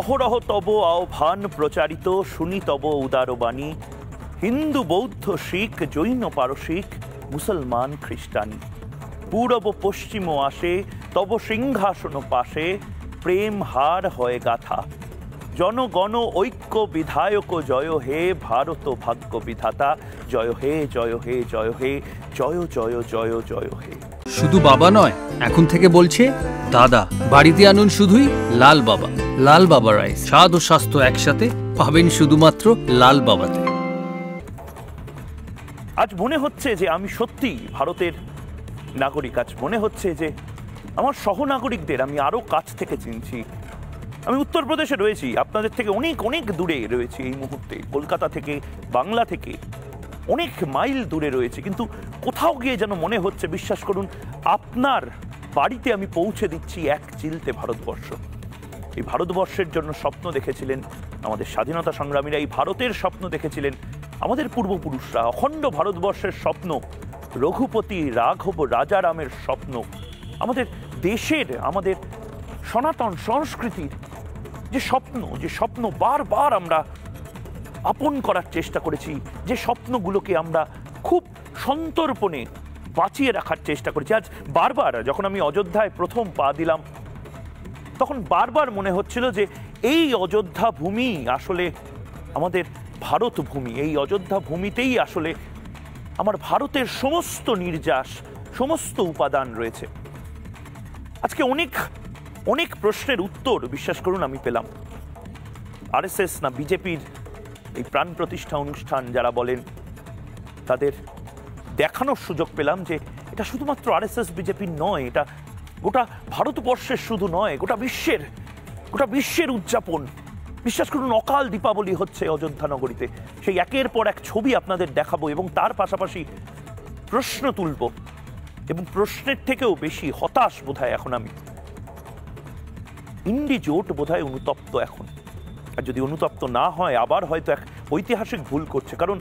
অহরহ তব আহ্বান প্রচারিত, শুনি তব উদারবাণী। হিন্দু বৌদ্ধ শিখ জৈন পারসিক, মুসলমান খ্রিস্টানি। পূরব পশ্চিম আসে তব সিংহাসন পাশে, প্রেম হার হয় গাথা। জনগণ ঐক্য বিধায়ক জয় হে, ভারত ভাগ্য বিধাতা জয় হে জয় হে জয় হে, জয় জয় জয় জয় হে। শুধু বাবা নয়, এখন থেকে বলছে দাদা। বাড়িতে আনুন শুধুই লাল বাবা। লাল বাবা রাইস, স্বাদ ও স্বাস্থ্য একসাথে পাবেন শুধুমাত্র লাল বাবাতে। আজ মনে হচ্ছে যে আমি সত্যি ভারতের নাগরিক। আজ মনে হচ্ছে যে আমার সহনাগরিকদের আমি আরো কাছ থেকে চিনছি। আমি উত্তরপ্রদেশে রয়েছি, আপনাদের থেকে অনেক অনেক দূরে রয়েছি এই মুহূর্তে। কলকাতা থেকে, বাংলা থেকে অনেক মাইল দূরে রয়েছে, কিন্তু কোথাও গিয়ে যেন মনে হচ্ছে, বিশ্বাস করুন, আপনার বাড়িতে আমি পৌঁছে দিচ্ছি এক চিলতে ভারতবর্ষ। এই ভারতবর্ষের জন্য স্বপ্ন দেখেছিলেন আমাদের স্বাধীনতা সংগ্রামীরা, এই ভারতের স্বপ্ন দেখেছিলেন আমাদের পূর্বপুরুষরা। অখণ্ড ভারতবর্ষের স্বপ্ন, রঘুপতি রাঘব রাজারামের স্বপ্ন, আমাদের দেশের, আমাদের সনাতন সংস্কৃতির যে স্বপ্ন বারবার আমরা আপন করার চেষ্টা করেছি, যে স্বপ্নগুলোকে আমরা খুব সন্তর্পণে বাঁচিয়ে রাখার চেষ্টা করেছি। আজ বারবার যখন আমি অযোধ্যায় প্রথম পা দিলাম, তখন বারবার মনে হচ্ছিল যে এই অযোধ্যা ভূমি আসলে আমাদের ভারত ভূমি। এই অযোধ্যা ভূমিতেই আসলে আমার ভারতের সমস্ত নির্যাস, সমস্ত উপাদান রয়েছে। আজকে অনেক অনেক প্রশ্নের উত্তর, বিশ্বাস করুন, আমি পেলাম। আরএসএস না বিজেপির এই প্রাণ প্রতিষ্ঠা অনুষ্ঠান যারা বলেন, তাদের দেখানোর সুযোগ পেলাম যে এটা শুধুমাত্র আরএসএস বিজেপির নয়, এটা গোটা ভারতবর্ষের শুধু নয়, গোটা বিশ্বের উদযাপন। বিশ্বাস করুন, অকাল দীপাবলি হচ্ছে অযোধ্যা নগরীতে। সেই একের পর এক ছবি আপনাদের দেখাবো এবং তার পাশাপাশি প্রশ্ন তুলব, এবং প্রশ্নের থেকেও বেশি হতাশ বোধহয় এখন আমি। ইন্ডি জোট বোধহয় অনুতপ্ত এখন, আর যদি অনুতপ্ত না হয় আবার হয়তো এক ঐতিহাসিক ভুল করছে। কারণ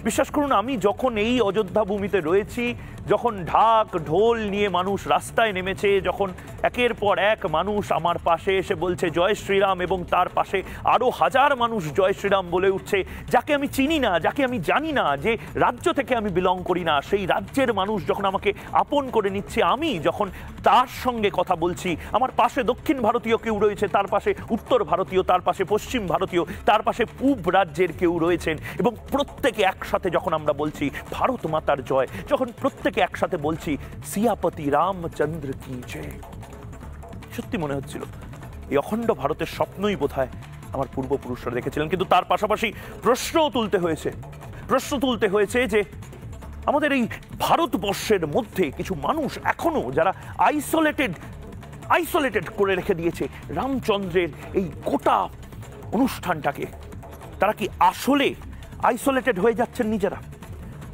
বিশ্বাস করুন, আমি যখন এই অযোধ্যা ভূমিতে রয়েছি, যখন ঢাক ঢোল নিয়ে মানুষ রাস্তায় নেমেছে, যখন একের পর এক মানুষ আমার পাশে এসে বলছে জয় শ্রীরাম, এবং তার পাশে আরো হাজার মানুষ জয় শ্রীরাম বলে উঠছে, যাকে আমি চিনি না, যাকে আমি জানি না, যে রাজ্য থেকে আমি বিলং করি না, সেই রাজ্যের মানুষ যখন আমাকে আপন করে নিচ্ছে, আমি যখন তার সঙ্গে কথা বলছি, আমার পাশে দক্ষিণ ভারতীয় কেউ রয়েছে, তার পাশে উত্তর ভারতীয়, তার পাশে পশ্চিম ভারতীয়, তার পাশে পূব রাজ্যের কেউ রয়েছেন, এবং প্রত্যেকে একসাথে যখন আমরা বলছি ভারত মাতার জয়, যখন প্রত্যেকে একসাথে বলছি সিয়াপতি রামচন্দ্র কি জয়, সত্যি মনে হচ্ছিল এই অখণ্ড ভারতের স্বপ্নই বোধহয় আমার পূর্বপুরুষরা দেখেছিলেন। কিন্তু তার পাশাপাশি প্রশ্নও তুলতে হয়েছে যে আমাদের এই ভারতবর্ষের মধ্যে কিছু মানুষ এখনো যারা আইসোলেটেড করে রেখে দিয়েছে রামচন্দ্রের এই গোটা অনুষ্ঠানটাকে, তারা কি আসলে আইসোলেটেড হয়ে যাচ্ছেন? নিজেরা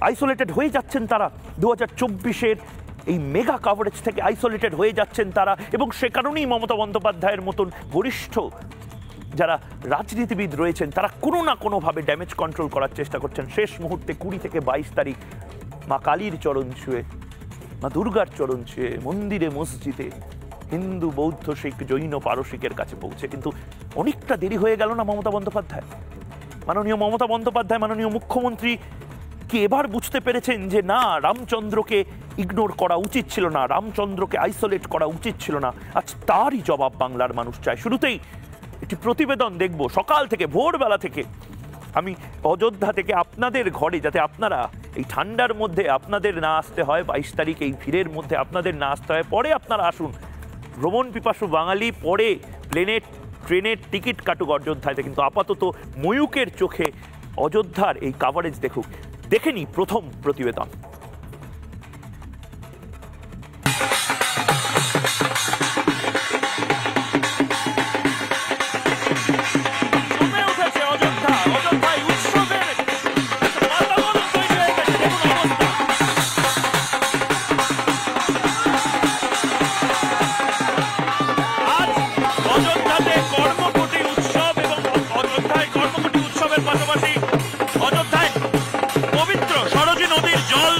আইসোলেটেড হয়ে যাচ্ছেন তারা 2024-এর এই মেগা কাভারেজ থেকে আইসোলেটেড হয়ে যাচ্ছেন তারা, এবং সে কারণেই মমতা বন্দ্যোপাধ্যায়ের মতন বরিষ্ঠ যারা রাজনীতিবিদ রয়েছেন তারা কোনো না কোনোভাবে ড্যামেজ কন্ট্রোল করার চেষ্টা করছেন। শেষ মুহূর্তে 20 থেকে 22 তারিখ মা কালীর চরণ ছুঁয়ে, মা দুর্গার চরণ ছুঁয়ে, মন্দিরে মসজিদে হিন্দু বৌদ্ধ শিখ জৈন পারসিকের কাছে পৌঁছে। কিন্তু অনেকটা দেরি হয়ে গেল না মমতা বন্দ্যোপাধ্যায়? মাননীয় মমতা বন্দ্যোপাধ্যায়, মাননীয় মুখ্যমন্ত্রী কি এবার বুঝতে পেরেছেন যে না, রামচন্দ্রকে ইগনোর করা উচিত ছিল না, রামচন্দ্রকে আইসোলেট করা উচিত ছিল না? আজ তারই জবাব বাংলার মানুষ চায়। শুরুতেই একটি প্রতিবেদন দেখব সকাল থেকে, ভোরবেলা থেকে। আমি অযোধ্যা থেকে আপনাদের ঘরে, যাতে আপনারা এই ঠান্ডার মধ্যে আপনাদের না আসতে হয়, 22 তারিখ এই ভিড়ের মধ্যে আপনাদের না আসতে হয়, পরে আপনারা আসুন, ভ্রমণ পিপাসু বাঙালি পরে প্লেনের ট্রেনের টিকিট কাটুক অযোধ্যাতে, কিন্তু আপাতত ময়ূকের চোখে অযোধ্যার এই কাভারেজ দেখুক। দেখে নি প্রথম প্রতিবেদন। অযোধ্যায় পবিত্র সরজী নদীর জল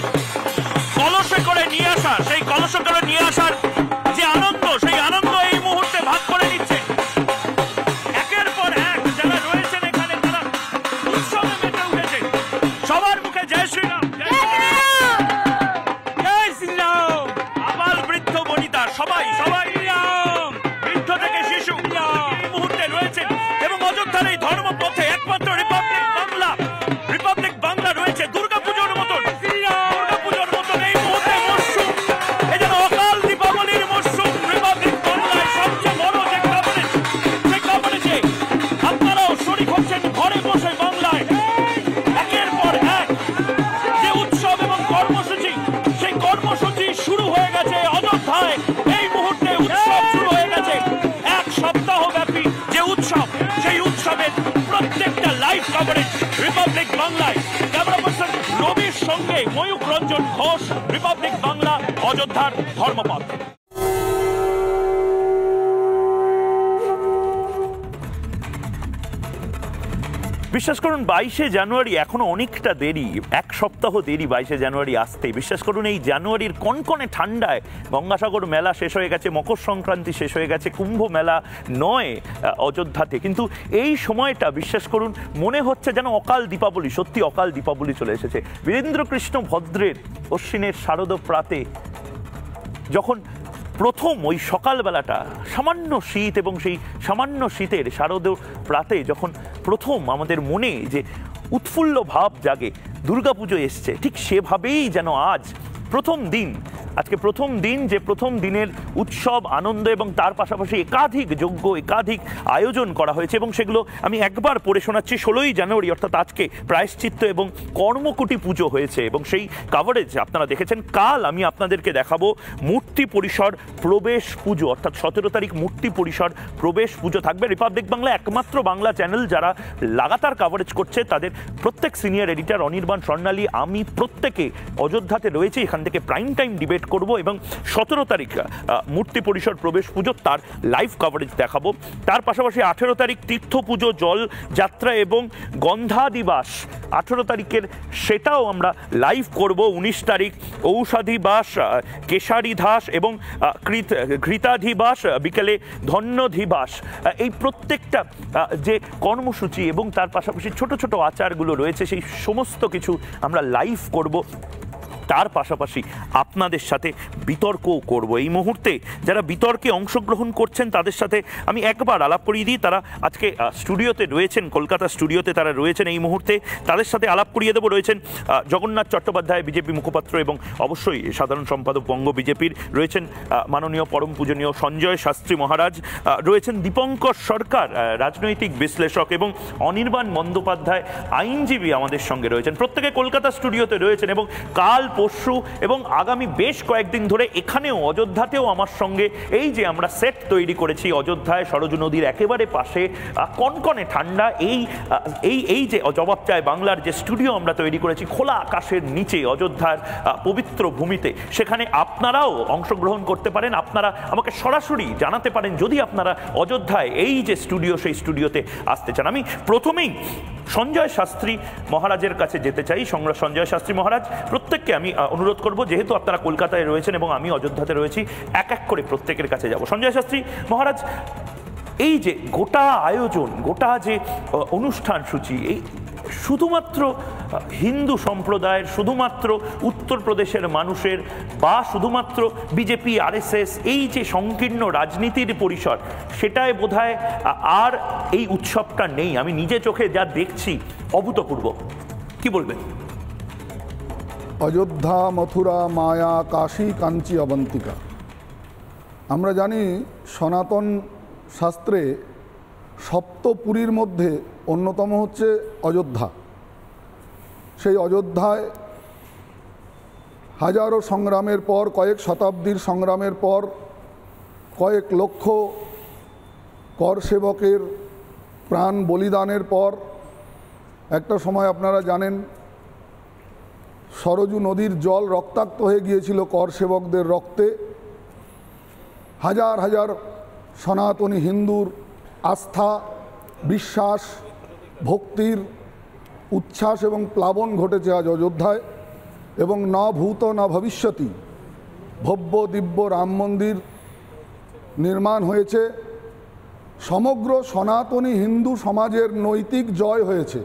সেই উৎসবের প্রত্যেকটা লাইভ কভারেজ রিপাবলিক বাংলায়। ক্যামেরা পার্সন রবির সঙ্গে ময়ূক রঞ্জন ঘোষ, রিপাবলিক বাংলা, অযোধ্যার ধর্মপথ। বিশ্বাস করুন 22শে জানুয়ারি এখনো অনেকটা দেরি, এক সপ্তাহ দেরি 22শে জানুয়ারি আসতে। বিশ্বাস করুন এই জানুয়ারির কনকনে ঠান্ডায় গঙ্গাসাগর মেলা শেষ হয়ে গেছে, মকর সংক্রান্তি শেষ হয়ে গেছে, কুম্ভ মেলা নয় অযোধ্যাতে, কিন্তু এই সময়টা বিশ্বাস করুন মনে হচ্ছে যেন অকাল দীপাবলি, সত্যি অকাল দীপাবলি চলে এসেছে। বীরেন্দ্রকৃষ্ণ ভদ্রের অশ্বিনের শারদ প্রাতে যখন প্রথম ওই সকালবেলাটা সামান্য শীত, এবং সেই সামান্য শীতের শারদ প্রাতে যখন প্রথম আমাদের মনে যে উৎফুল্ল ভাব জাগে দুর্গাপুজো এসছে, ঠিক সেভাবেই যেন আজ প্রথম দিন, আজকে প্রথম দিন, যে প্রথম দিনের উৎসব আনন্দ এবং তার পাশাপাশি একাধিক যজ্ঞ, একাধিক আয়োজন করা হয়েছে, এবং সেগুলো আমি একবার পড়ে শোনাচ্ছি। 16ই জানুয়ারি অর্থাৎ আজকে প্রায়শ্চিত্ত এবং কর্মকুটি পুজো হয়েছে, এবং সেই কাভারেজ আপনারা দেখেছেন। কাল আমি আপনাদেরকে দেখাবো মূর্তি পরিসর প্রবেশ পুজো, অর্থাৎ 17 তারিখ মূর্তি পরিসর প্রবেশ পুজো থাকবে। রিপাবলিক বাংলা একমাত্র বাংলা চ্যানেল যারা লাগাতার কাভারেজ করছে, তাদের প্রত্যেক সিনিয়র এডিটর অনির্বাণ স্বর্ণালী, আমি প্রত্যেকে অযোধ্যাতে রয়েছে, এখান থেকে প্রাইম টাইম ডিবেট করব, এবং 17 তারিখ মূর্তি পরিসর প্রবেশ পুজো তার লাইভ কভারেজ দেখাবো। তার পাশাপাশি 18 তারিখ তীর্থ পুজো, জল যাত্রা এবং গন্ধাদিবাস 18 তারিখের, সেটাও আমরা লাইভ করব। 19 তারিখ ঔষধিবাস, কেশারিধাস এবং ঘৃতাধিবাস, বিকেলে ধন্যধিবাস, এই প্রত্যেকটা যে কর্মসূচি এবং তার পাশাপাশি ছোট ছোট আচারগুলো রয়েছে, সেই সমস্ত কিছু আমরা লাইভ করব। তার পাশাপাশি আপনাদের সাথে বিতর্কও করব। এই মুহূর্তে যারা বিতর্কে অংশগ্রহণ করছেন তাদের সাথে আমি একবার আলাপ করিয়ে দিই। তারা আজকে স্টুডিওতে রয়েছেন, কলকাতা স্টুডিওতে তারা রয়েছেন এই মুহূর্তে, তাদের সাথে আলাপ করিয়ে দেবো। রয়েছেন জগন্নাথ চট্টোপাধ্যায়, বিজেপি মুখপাত্র এবং অবশ্যই সাধারণ সম্পাদক বঙ্গ বিজেপির, রয়েছেন মাননীয় পরম পূজনীয় সঞ্জয় শাস্ত্রী মহারাজ, রয়েছেন দীপঙ্কর সরকার রাজনৈতিক বিশ্লেষক, এবং অনির্বাণ বন্দ্যোপাধ্যায় আইনজীবী আমাদের সঙ্গে রয়েছেন। প্রত্যেকে কলকাতা স্টুডিওতে রয়েছেন, এবং কাল, পরশু এবং আগামী বেশ কয়েকদিন ধরে এখানেও অযোধ্যাতেও আমার সঙ্গে এই যে আমরা সেট তৈরি করেছি অযোধ্যায় সরজু নদীর একেবারে পাশে, কনকনে ঠান্ডা, এই যে জবাব চায় বাংলার যে স্টুডিও আমরা তৈরি করেছি খোলা আকাশের নিচে অযোধ্যার পবিত্র ভূমিতে, সেখানে আপনারাও অংশগ্রহণ করতে পারেন। আপনারা আমাকে সরাসরি জানাতে পারেন যদি আপনারা অযোধ্যায় এই যে স্টুডিও, সেই স্টুডিওতে আসতে চান। আমি প্রথমেই সঞ্জয় শাস্ত্রী মহারাজের কাছে যেতে চাই। সঞ্জয় শাস্ত্রী মহারাজ, প্রত্যেককে আমি অনুরোধ করব, যেহেতু আপনারা কলকাতায় রয়েছেন এবং আমি অযোধ্যাতে রয়েছি, এক এক করে প্রত্যেকের কাছে যাব। সঞ্জয় শাস্ত্রী মহারাজ, এই যে গোটা আয়োজন, গোটা যে অনুষ্ঠান সূচি, এই শুধুমাত্র হিন্দু সম্প্রদায়ের, শুধুমাত্র উত্তরপ্রদেশের মানুষের, বা শুধুমাত্র বিজেপি আরএসএস, এই যে সংকীর্ণ রাজনীতির পরিসর, সেটাই বোধহয় আর এই উৎসবটা নেই। আমি নিজে চোখে যা দেখছি অভূতপূর্ব। কি বলবেন? অযোধ্যা, মথুরা, মায়া, কাশী, কাঞ্চি, অবন্তিকা। আমরা জানি সনাতন শাস্ত্রে সপ্তপুরীর মধ্যে অন্যতম হচ্ছে অযোধ্যা। সেই অযোধ্যায় হাজারো সংগ্রামের পর, কয়েক শতাব্দীর সংগ্রামের পর, কয়েক লক্ষ কর সেবকের প্রাণ বলিদানের পর একটা সময় আপনারা জানেন সরজু নদীর জল রক্তাক্ত হয়ে গিয়েছিল কর সেবকদের রক্তে। হাজার হাজার সনাতনী হিন্দুর আস্থা, বিশ্বাস, ভক্তির উচ্ছ্বাস এবং প্লাবন ঘটেছে আজ অযোধ্যায়, এবং না ভূত না ভবিষ্যতি ভব্য দিব্য রাম মন্দির নির্মাণ হয়েছে। সমগ্র সনাতনী হিন্দু সমাজের নৈতিক জয় হয়েছে।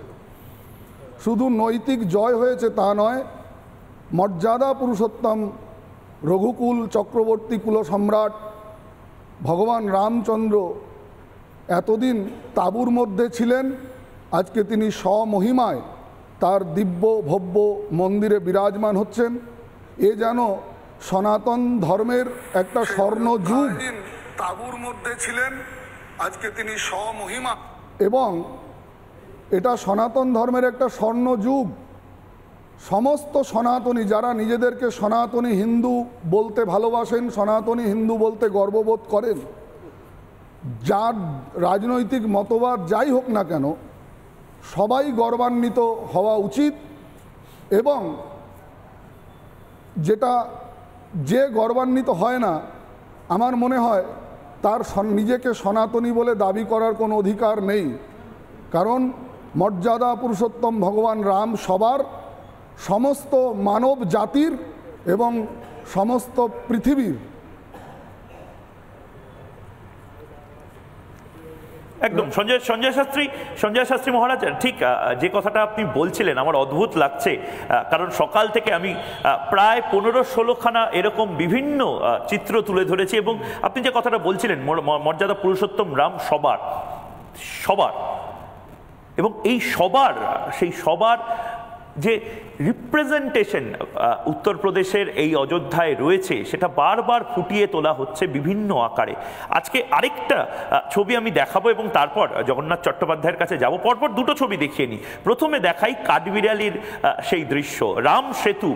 শুধু নৈতিক জয় হয়েছে তা নয়, মর্যাদা পুরুষোত্তম রঘুকুল চক্রবর্তী কুল সম্রাট ভগবান রামচন্দ্র এতদিন তাঁবুর মধ্যে ছিলেন, আজকে তিনি স্বমহিমায় তার দিব্য ভব্য মন্দিরে বিরাজমান হচ্ছেন। এ যেন সনাতন ধর্মের একটা স্বর্ণযুগ। তাঁবুর মধ্যে ছিলেন, আজকে তিনি স্বমহিমা, এবং এটা সনাতন ধর্মের একটা স্বর্ণযুগ। সমস্ত সনাতনী যারা নিজেদেরকে সনাতনী হিন্দু বলতে ভালোবাসেন, সনাতনী হিন্দু বলতে গর্ববোধ করেন, যার রাজনৈতিক মতবাদ যাই হোক না কেন, সবাই গর্বান্বিত হওয়া উচিত। এবং যে গর্বান্বিত হয় না, আমার মনে হয় তার নিজেকে সনাতনী বলে দাবি করার কোনো অধিকার নেই। কারণ মর্যাদা পুরুষোত্তম ভগবান রাম সবার, সমস্ত মানব জাতির এবং সমস্ত পৃথিবীর। একদম সঞ্জয় শাস্ত্রী মহারাজ, ঠিক যে কথাটা আপনি বলছিলেন আমার অদ্ভুত লাগছে, কারণ সকাল থেকে আমি প্রায় 15-16খানা এরকম বিভিন্ন চিত্র তুলে ধরেছি, এবং আপনি যে কথাটা বলছিলেন মর্যাদা পুরুষোত্তম রাম সবার এবং এই সেই সবার যে রিপ্রেজেন্টেশন উত্তরপ্রদেশের এই অযোধ্যায় রয়েছে, সেটা বারবার ফুটিয়ে তোলা হচ্ছে বিভিন্ন আকারে। আজকে আরেকটা ছবি আমি দেখাবো এবং তারপর জগন্নাথ চট্টোপাধ্যায়ের কাছে যাব। পরপর দুটো ছবি দেখিয়ে নিই। প্রথমে দেখাই কাঠবিড়ালির সেই দৃশ্য, রাম সেতু।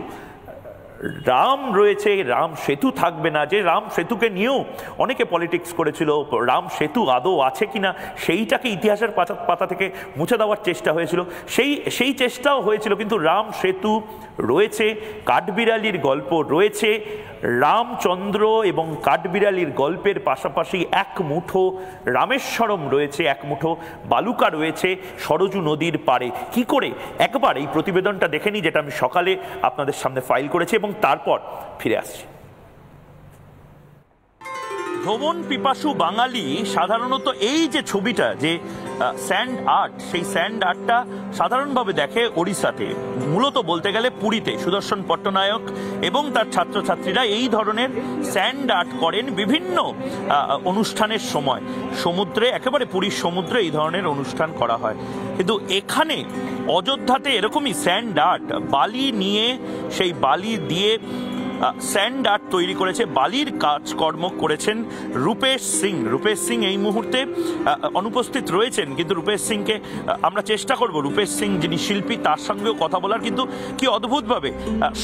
রাম রয়েছে, রাম সেতু থাকবে না, যে রাম সেতুকে নিয়েও অনেকে পলিটিক্স করেছিল, রাম সেতু আদৌ আছে কিনা সেইটাকে ইতিহাসের পাতা থেকে মুছে দেওয়ার চেষ্টা হয়েছিল, সেই চেষ্টাও হয়েছিল। কিন্তু রাম সেতু রয়েছে, কাঠবিড়ালির গল্প রয়েছে, রামচন্দ্র এবং কাঠবিড়ালির গল্পের পাশাপাশি এক মুঠো রামেশ্বরম রয়েছে, এক মুঠো বালুকা রয়েছে সরজু নদীর পাড়ে। কি করে একবার এই প্রতিবেদনটা দেখে নিই, যেটা আমি সকালে আপনাদের সামনে ফাইল করেছি, এবং তারপর ফিরে আসছি। ভ্রমণ পিপাসু বাঙালি সাধারণত এই যে ছবিটা, যে স্যান্ড আর্ট, সেই স্যান্ড আর্টটা সাধারণভাবে দেখে ওড়িশাতে, মূলত বলতে গেলে পুরীতে। সুদর্শন পট্টনায়ক এবং তার ছাত্রছাত্রীরা এই ধরনের স্যান্ড আর্ট করেন বিভিন্ন অনুষ্ঠানের সময়। সমুদ্রে, একেবারে পুরীর সমুদ্রে এই ধরনের অনুষ্ঠান করা হয়। কিন্তু এখানে অযোধ্যাতে এরকমই স্যান্ড আর্ট, বালি নিয়ে, সেই বালি দিয়ে স্যান্ড আর্ট তৈরি করেছে, বালির কাজকর্ম করেছেন রূপেশ সিং এই মুহূর্তে অনুপস্থিত রয়েছেন, কিন্তু রূপেশ সিংকে আমরা চেষ্টা করব, রূপেশ সিং যিনি শিল্পী তার সঙ্গেও কথা বলার। কিন্তু কি অদ্ভুতভাবে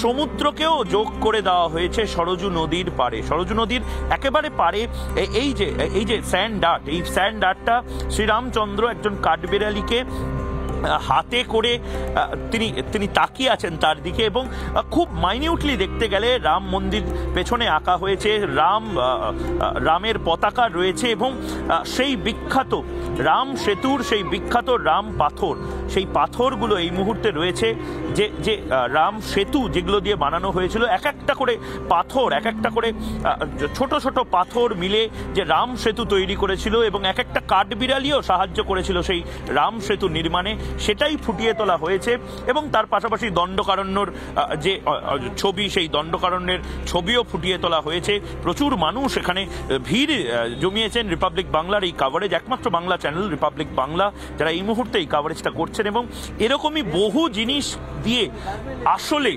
সমুদ্রকেও যোগ করে দেওয়া হয়েছে সরজু নদীর পাড়ে, সরজু নদীর একেবারে পাড়ে এই যে স্যান্ড আর্ট, এই স্যান্ড আর্টটা শ্রীরামচন্দ্র একজন কাঠবিড়ালিকে হাতে করে তিনি তাকিয়ে আছেন তার দিকে, এবং খুব মাইনিউটলি দেখতে গেলে রাম মন্দির পেছনে আঁকা হয়েছে, রামের পতাকা রয়েছে, এবং সেই বিখ্যাত রাম সেতুর সেই বিখ্যাত রাম পাথর, সেই পাথরগুলো এই মুহূর্তে রয়েছে, যে রাম সেতু যেগুলো দিয়ে বানানো হয়েছিল, এক একটা করে পাথর, এক একটা করে ছোট ছোট পাথর মিলে যে রাম সেতু তৈরি করেছিল, এবং এক একটা কাঠবিড়ালিও সাহায্য করেছিল সেই রাম সেতু নির্মাণে, সেটাই ফুটিয়ে তোলা হয়েছে। এবং তার পাশাপাশি দণ্ডকারণ্যর যে ছবি, সেই দণ্ডকারণ্যের ছবিও ফুটিয়ে তোলা হয়েছে। প্রচুর মানুষ এখানে ভিড় জমিয়েছেন রিপাবলিক বাংলার এই কাভারেজ, একমাত্র বাংলা চ্যানেল রিপাবলিক বাংলা, যারা এই মুহূর্তে এই কাভারেজটা করছেন। এবং এরকমই বহু জিনিস দিয়ে আসলে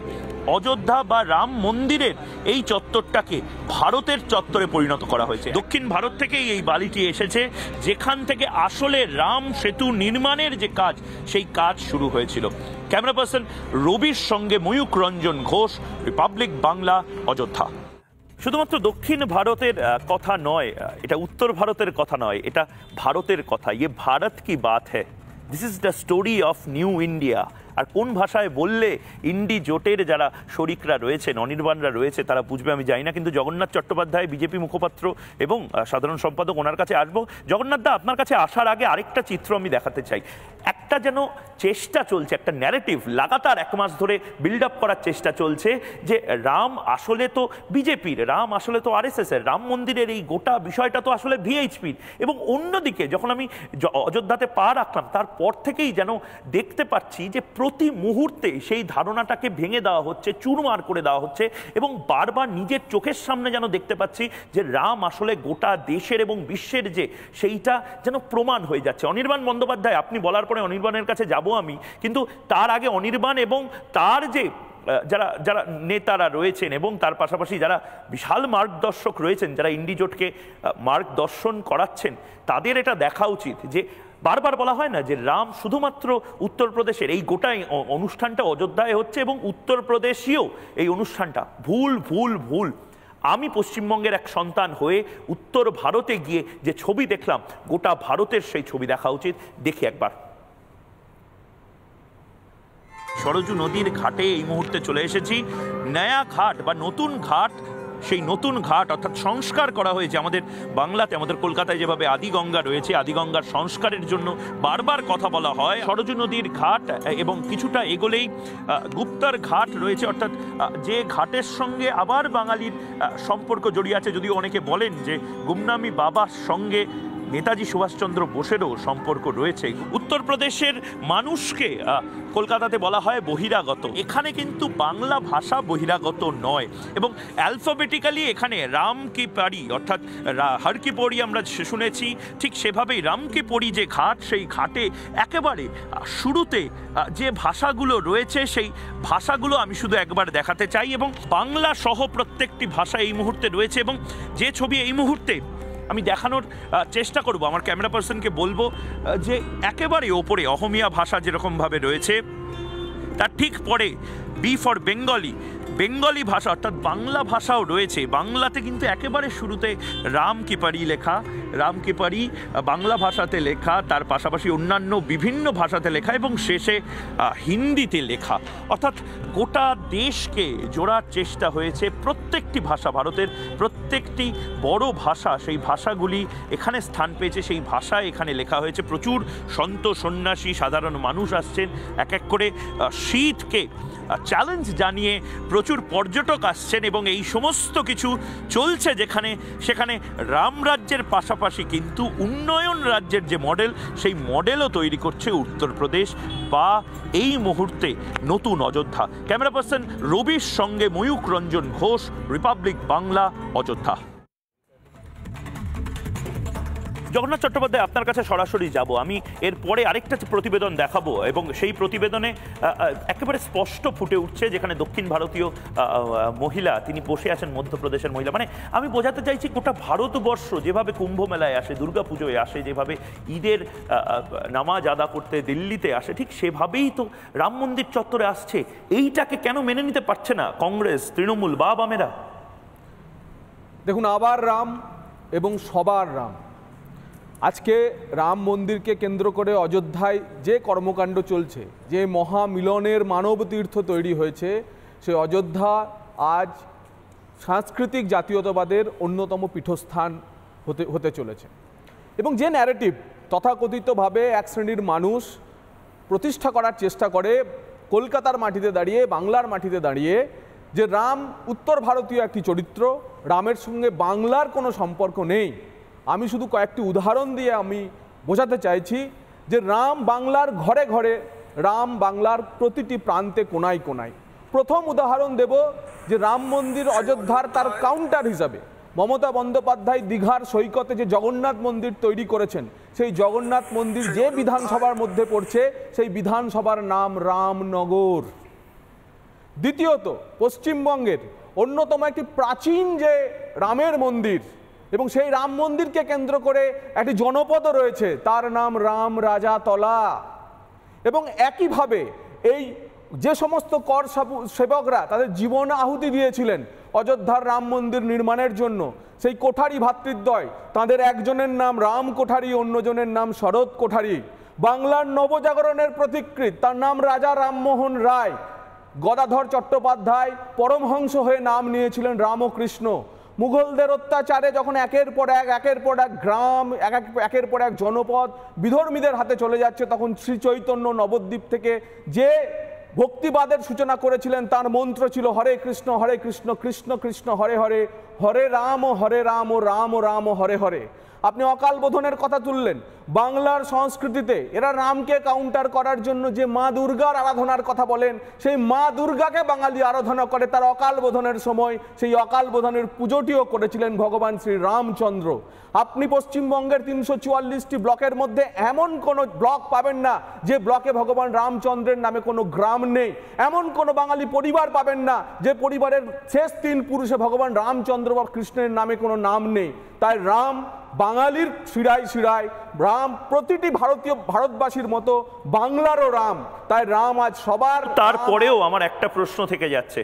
অযোধ্যা বা রাম মন্দিরের এই চত্বরটাকে ভারতের চত্বরে পরিণত করা হয়েছে। দক্ষিণ ভারত থেকেই এই বালিটি এসেছে, যেখান থেকে আসলে রাম সেতু নির্মাণের যে কাজ, সেই কাজ শুরু হয়েছিল। ক্যামেরা পার্সন রবির সঙ্গে ময়ূক রঞ্জন ঘোষ, রিপাবলিক বাংলা, অযোধ্যা। শুধুমাত্র দক্ষিণ ভারতের কথা নয়, এটা উত্তর ভারতের কথা নয়, এটা ভারতের কথা। ইয়ে ভারত কি বাত হ্যায়, this is the story of new India. আর কোন ভাষায় বললে ইন্ডি জোটের যারা শরিকরা রয়েছেন, অনির্বাণরা রয়েছে, তারা বুঝবে আমি জানি না। কিন্তু জগন্নাথ চট্টোপাধ্যায়, বিজেপি মুখপাত্র এবং সাধারণ সম্পাদক, ওনার কাছে আসবো। জগন্নাথ দা, আপনার কাছে আসার আগে আরেকটা চিত্র আমি দেখাতে চাই। একটা যেন চেষ্টা চলছে, একটা ন্যারেটিভ লাগাতার 1 মাস ধরে বিল্ড আপ করার চেষ্টা চলছে, যে রাম আসলে তো বিজেপির, রাম আসলে তো RSS এর, রাম মন্দিরের এই গোটা বিষয়টা তো আসলে VHPর। এবং অন্যদিকে যখন আমি অযোধ্যাতে পা রাখলাম, তারপর থেকেই যেন দেখতে পাচ্ছি যে প্রতি মুহূর্তে সেই ধারণাটাকে ভেঙে দেওয়া হচ্ছে, চুরমার করে দেওয়া হচ্ছে, এবং বারবার নিজের চোখের সামনে যেন দেখতে পাচ্ছি যে রাম আসলে গোটা দেশের এবং বিশ্বের যে, সেইটা যেন প্রমাণ হয়ে যাচ্ছে। অনির্বাণ বন্দ্যোপাধ্যায়, আপনি বলার পরে অনির্বাণের কাছে যাব আমি, কিন্তু তার আগে অনির্বাণ এবং তার যে যারা নেতারা রয়েছেন এবং তার পাশাপাশি যারা বিশাল মার্গদর্শক রয়েছেন, যারা ইন্ডিজোটকে মার্গদর্শন করাচ্ছেন, তাদের এটা দেখা উচিত যে বারবার বলা হয় না যে রাম শুধুমাত্র উত্তরপ্রদেশের, এই গোটাই অনুষ্ঠানটা অযোধ্যায় হচ্ছে এবং উত্তরপ্রদেশীয় এই অনুষ্ঠানটা ভুল ভুল ভুল। আমি পশ্চিমবঙ্গের এক সন্তান হয়ে উত্তর ভারতে গিয়ে যে ছবি দেখলাম, গোটা ভারতের সেই ছবি দেখা উচিত। দেখি একবার। সরজু নদীর ঘাটে এই মুহূর্তে চলে এসেছি। নয়া ঘাট বা নতুন ঘাট, সেই নতুন ঘাট অর্থাৎ সংস্কার করা হয়েছে। আমাদের বাংলাতে, আমাদের কলকাতায় যেভাবে আদিগঙ্গা রয়েছে, আদিগঙ্গার সংস্কারের জন্য বারবার কথা বলা হয়। সরজু নদীর ঘাট এবং কিছুটা এগোলেই গুপ্তার ঘাট রয়েছে, অর্থাৎ যে ঘাটের সঙ্গে আবার বাঙালির সম্পর্ক জড়িয়ে আছে। যদিও অনেকে বলেন যে গুমনামি বাবার সঙ্গে নেতাজি সুভাষচন্দ্র বোসেরও সম্পর্ক রয়েছে। উত্তরপ্রদেশের মানুষকে কলকাতাতে বলা হয় বহিরাগত, এখানে কিন্তু বাংলা ভাষা বহিরাগত নয়। এবং অ্যালফাবেটিক্যালি এখানে রাম কি পারি অর্থাৎ হর কি পড়ি আমরা শুনেছি, ঠিক সেভাবেই রাম কি পড়ি যে ঘাট, সেই ঘাটে একেবারে শুরুতে যে ভাষাগুলো রয়েছে সেই ভাষাগুলো আমি শুধু একবার দেখাতে চাই। এবং বাংলা সহ প্রত্যেকটি ভাষা এই মুহূর্তে রয়েছে। এবং যে ছবি এই মুহূর্তে আমি দেখানোর চেষ্টা করব, আমার ক্যামেরা পার্সনকে বলবো যে একেবারে ওপরে অহমিয়া ভাষা যেরকমভাবে রয়েছে, তার ঠিক পরে বি ফর বেঙ্গলি, বেঙ্গলি ভাষা অর্থাৎ বাংলা ভাষাও রয়েছে। বাংলাতে কিন্তু একেবারে শুরুতে রাম কি পারি লেখা, রাম কি পারি বাংলা ভাষাতে লেখা, তার পাশাপাশি অন্যান্য বিভিন্ন ভাষাতে লেখা এবং শেষে হিন্দিতে লেখা। অর্থাৎ গোটা দেশকে জোড়ার চেষ্টা হয়েছে। প্রত্যেকটি ভাষা, ভারতের প্রত্যেকটি বড় ভাষা, সেই ভাষাগুলি এখানে স্থান পেয়েছে, সেই ভাষা এখানে লেখা হয়েছে। প্রচুর সন্ত সন্ন্যাসী সাধারণ মানুষ আসছেন এক এক করে। শীতকে চ্যালেঞ্জ জানিয়ে প্রচুর পর্যটক আসছেন এবং এই সমস্ত কিছু চলছে যেখানে সেখানে রামরাজ্যের পাশাপাশি কিন্তু উন্নয়ন রাজ্যের যে মডেল, সেই মডেলও তৈরি করছে উত্তরপ্রদেশ বা এই মুহূর্তে নতুন অযোধ্যা। ক্যামেরা পার্সন রবির সঙ্গে ময়ূক রঞ্জন ঘোষ, রিপাবলিক বাংলা, অযোধ্যা। জগন্নাথ চট্টোপাধ্যায়, আপনার কাছে সরাসরি যাব। আমি এরপরে আরেকটা প্রতিবেদন দেখাবো এবং সেই প্রতিবেদনে একেবারে স্পষ্ট ফুটে উঠছে যেখানে দক্ষিণ ভারতীয় মহিলা, তিনি বসে আছেন, মধ্যপ্রদেশের মহিলা। মানে আমি বোঝাতে চাইছি গোটা ভারতবর্ষ যেভাবে কুম্ভ মেলায় আসে, দুর্গাপুজোয় আসে, যেভাবে ঈদের নামাজ আদা করতে দিল্লিতে আসে, ঠিক সেভাবেই তো রাম মন্দির চত্বরে আসছে। এইটাকে কেন মেনে নিতে পারছে না কংগ্রেস, তৃণমূল বা বামেরা? দেখুন, আবার রাম এবং সবার রাম। আজকে রাম মন্দিরকে কেন্দ্র করে অযোধ্যায় যে কর্মকাণ্ড চলছে, যে মহামিলনের মানব তীর্থ তৈরি হয়েছে, সেই অযোধ্যা আজ সাংস্কৃতিক জাতীয়তাবাদের অন্যতম পীঠস্থান হতে চলেছে। এবং যে ন্যারেটিভ তথাকথিতভাবে এক শ্রেণীর মানুষ প্রতিষ্ঠা করার চেষ্টা করে কলকাতার মাটিতে দাঁড়িয়ে, বাংলার মাটিতে দাঁড়িয়ে, যে রাম উত্তর ভারতীয় একটি চরিত্র, রামের সঙ্গে বাংলার কোনো সম্পর্ক নেই, আমি শুধু কয়েকটি উদাহরণ দিয়ে আমি বোঝাতে চাইছি যে রাম বাংলার ঘরে ঘরে, রাম বাংলার প্রতিটি প্রান্তে, কোনায় কোনায়। প্রথম উদাহরণ দেব যে রাম মন্দির অযোধ্যার তার কাউন্টার হিসাবে মমতা বন্দ্যোপাধ্যায় দীঘার সৈকতে যে জগন্নাথ মন্দির তৈরি করেছেন, সেই জগন্নাথ মন্দির যে বিধানসভার মধ্যে পড়ছে, সেই বিধানসভার নাম রামনগর। দ্বিতীয়ত, পশ্চিমবঙ্গের অন্যতম একটি প্রাচীন যে রামের মন্দির, এবং সেই রাম মন্দিরকে কেন্দ্র করে একটি জনপদও রয়েছে, তার নাম রাম রাজাতলা। এবং একইভাবে এই যে সমস্ত কর সেবকরা তাদের জীবন আহুতি দিয়েছিলেন অযোধ্যার রাম মন্দির নির্মাণের জন্য, সেই কোঠারি ভ্রাতৃদ্বয়, তাদের একজনের নাম রাম কোঠারি, অন্যজনের নাম শরৎ কোঠারি। বাংলার নবজাগরণের প্রতিকৃত, তার নাম রাজা রামমোহন রায়। গদাধর চট্টোপাধ্যায় পরমহংস হয়ে নাম নিয়েছিলেন রামকৃষ্ণ। মুঘলদের অত্যাচারে যখন একের পর এক গ্রাম, একের পর এক জনপদ বিধর্মীদের হাতে চলে যাচ্ছে, তখন শ্রী চৈতন্য নবদ্বীপ থেকে যে ভক্তিবাদের সূচনা করেছিলেন, তার মন্ত্র ছিল হরে কৃষ্ণ কৃষ্ণ কৃষ্ণ হরে হরে, হরে রাম রাম রাম হরে হরে। আপনি অকাল বোধনের কথা তুললেন। বাংলার সংস্কৃতিতে এরা রামকে কাউন্টার করার জন্য যে মা দুর্গার আরাধনার কথা বলেন, সেই মা দুর্গাকে বাঙালি আরাধনা করে। তার অকাল বোধনের সময় সেই অকাল বোধনের পুজোটিও করেছিলেন ভগবান শ্রী রামচন্দ্র। আপনি পশ্চিমবঙ্গের ৩৪৪টি ব্লকের মধ্যে এমন কোনো ব্লক পাবেন না যে ব্লকে ভগবান রামচন্দ্রের নামে কোনো গ্রাম নেই। এমন কোনো বাঙালি পরিবার পাবেন না যে পরিবারের শেষ ৩ পুরুষে ভগবান রামচন্দ্র বা কৃষ্ণের নামে কোনো নাম নেই। তাই রাম বাঙালির শিরায় শিরায়, রাম প্রতিটি ভারতবাসীর মতো বাংলারও রাম। তাই রাম আজ সবার। তারপরেও আমার একটা প্রশ্ন থেকে যাচ্ছে,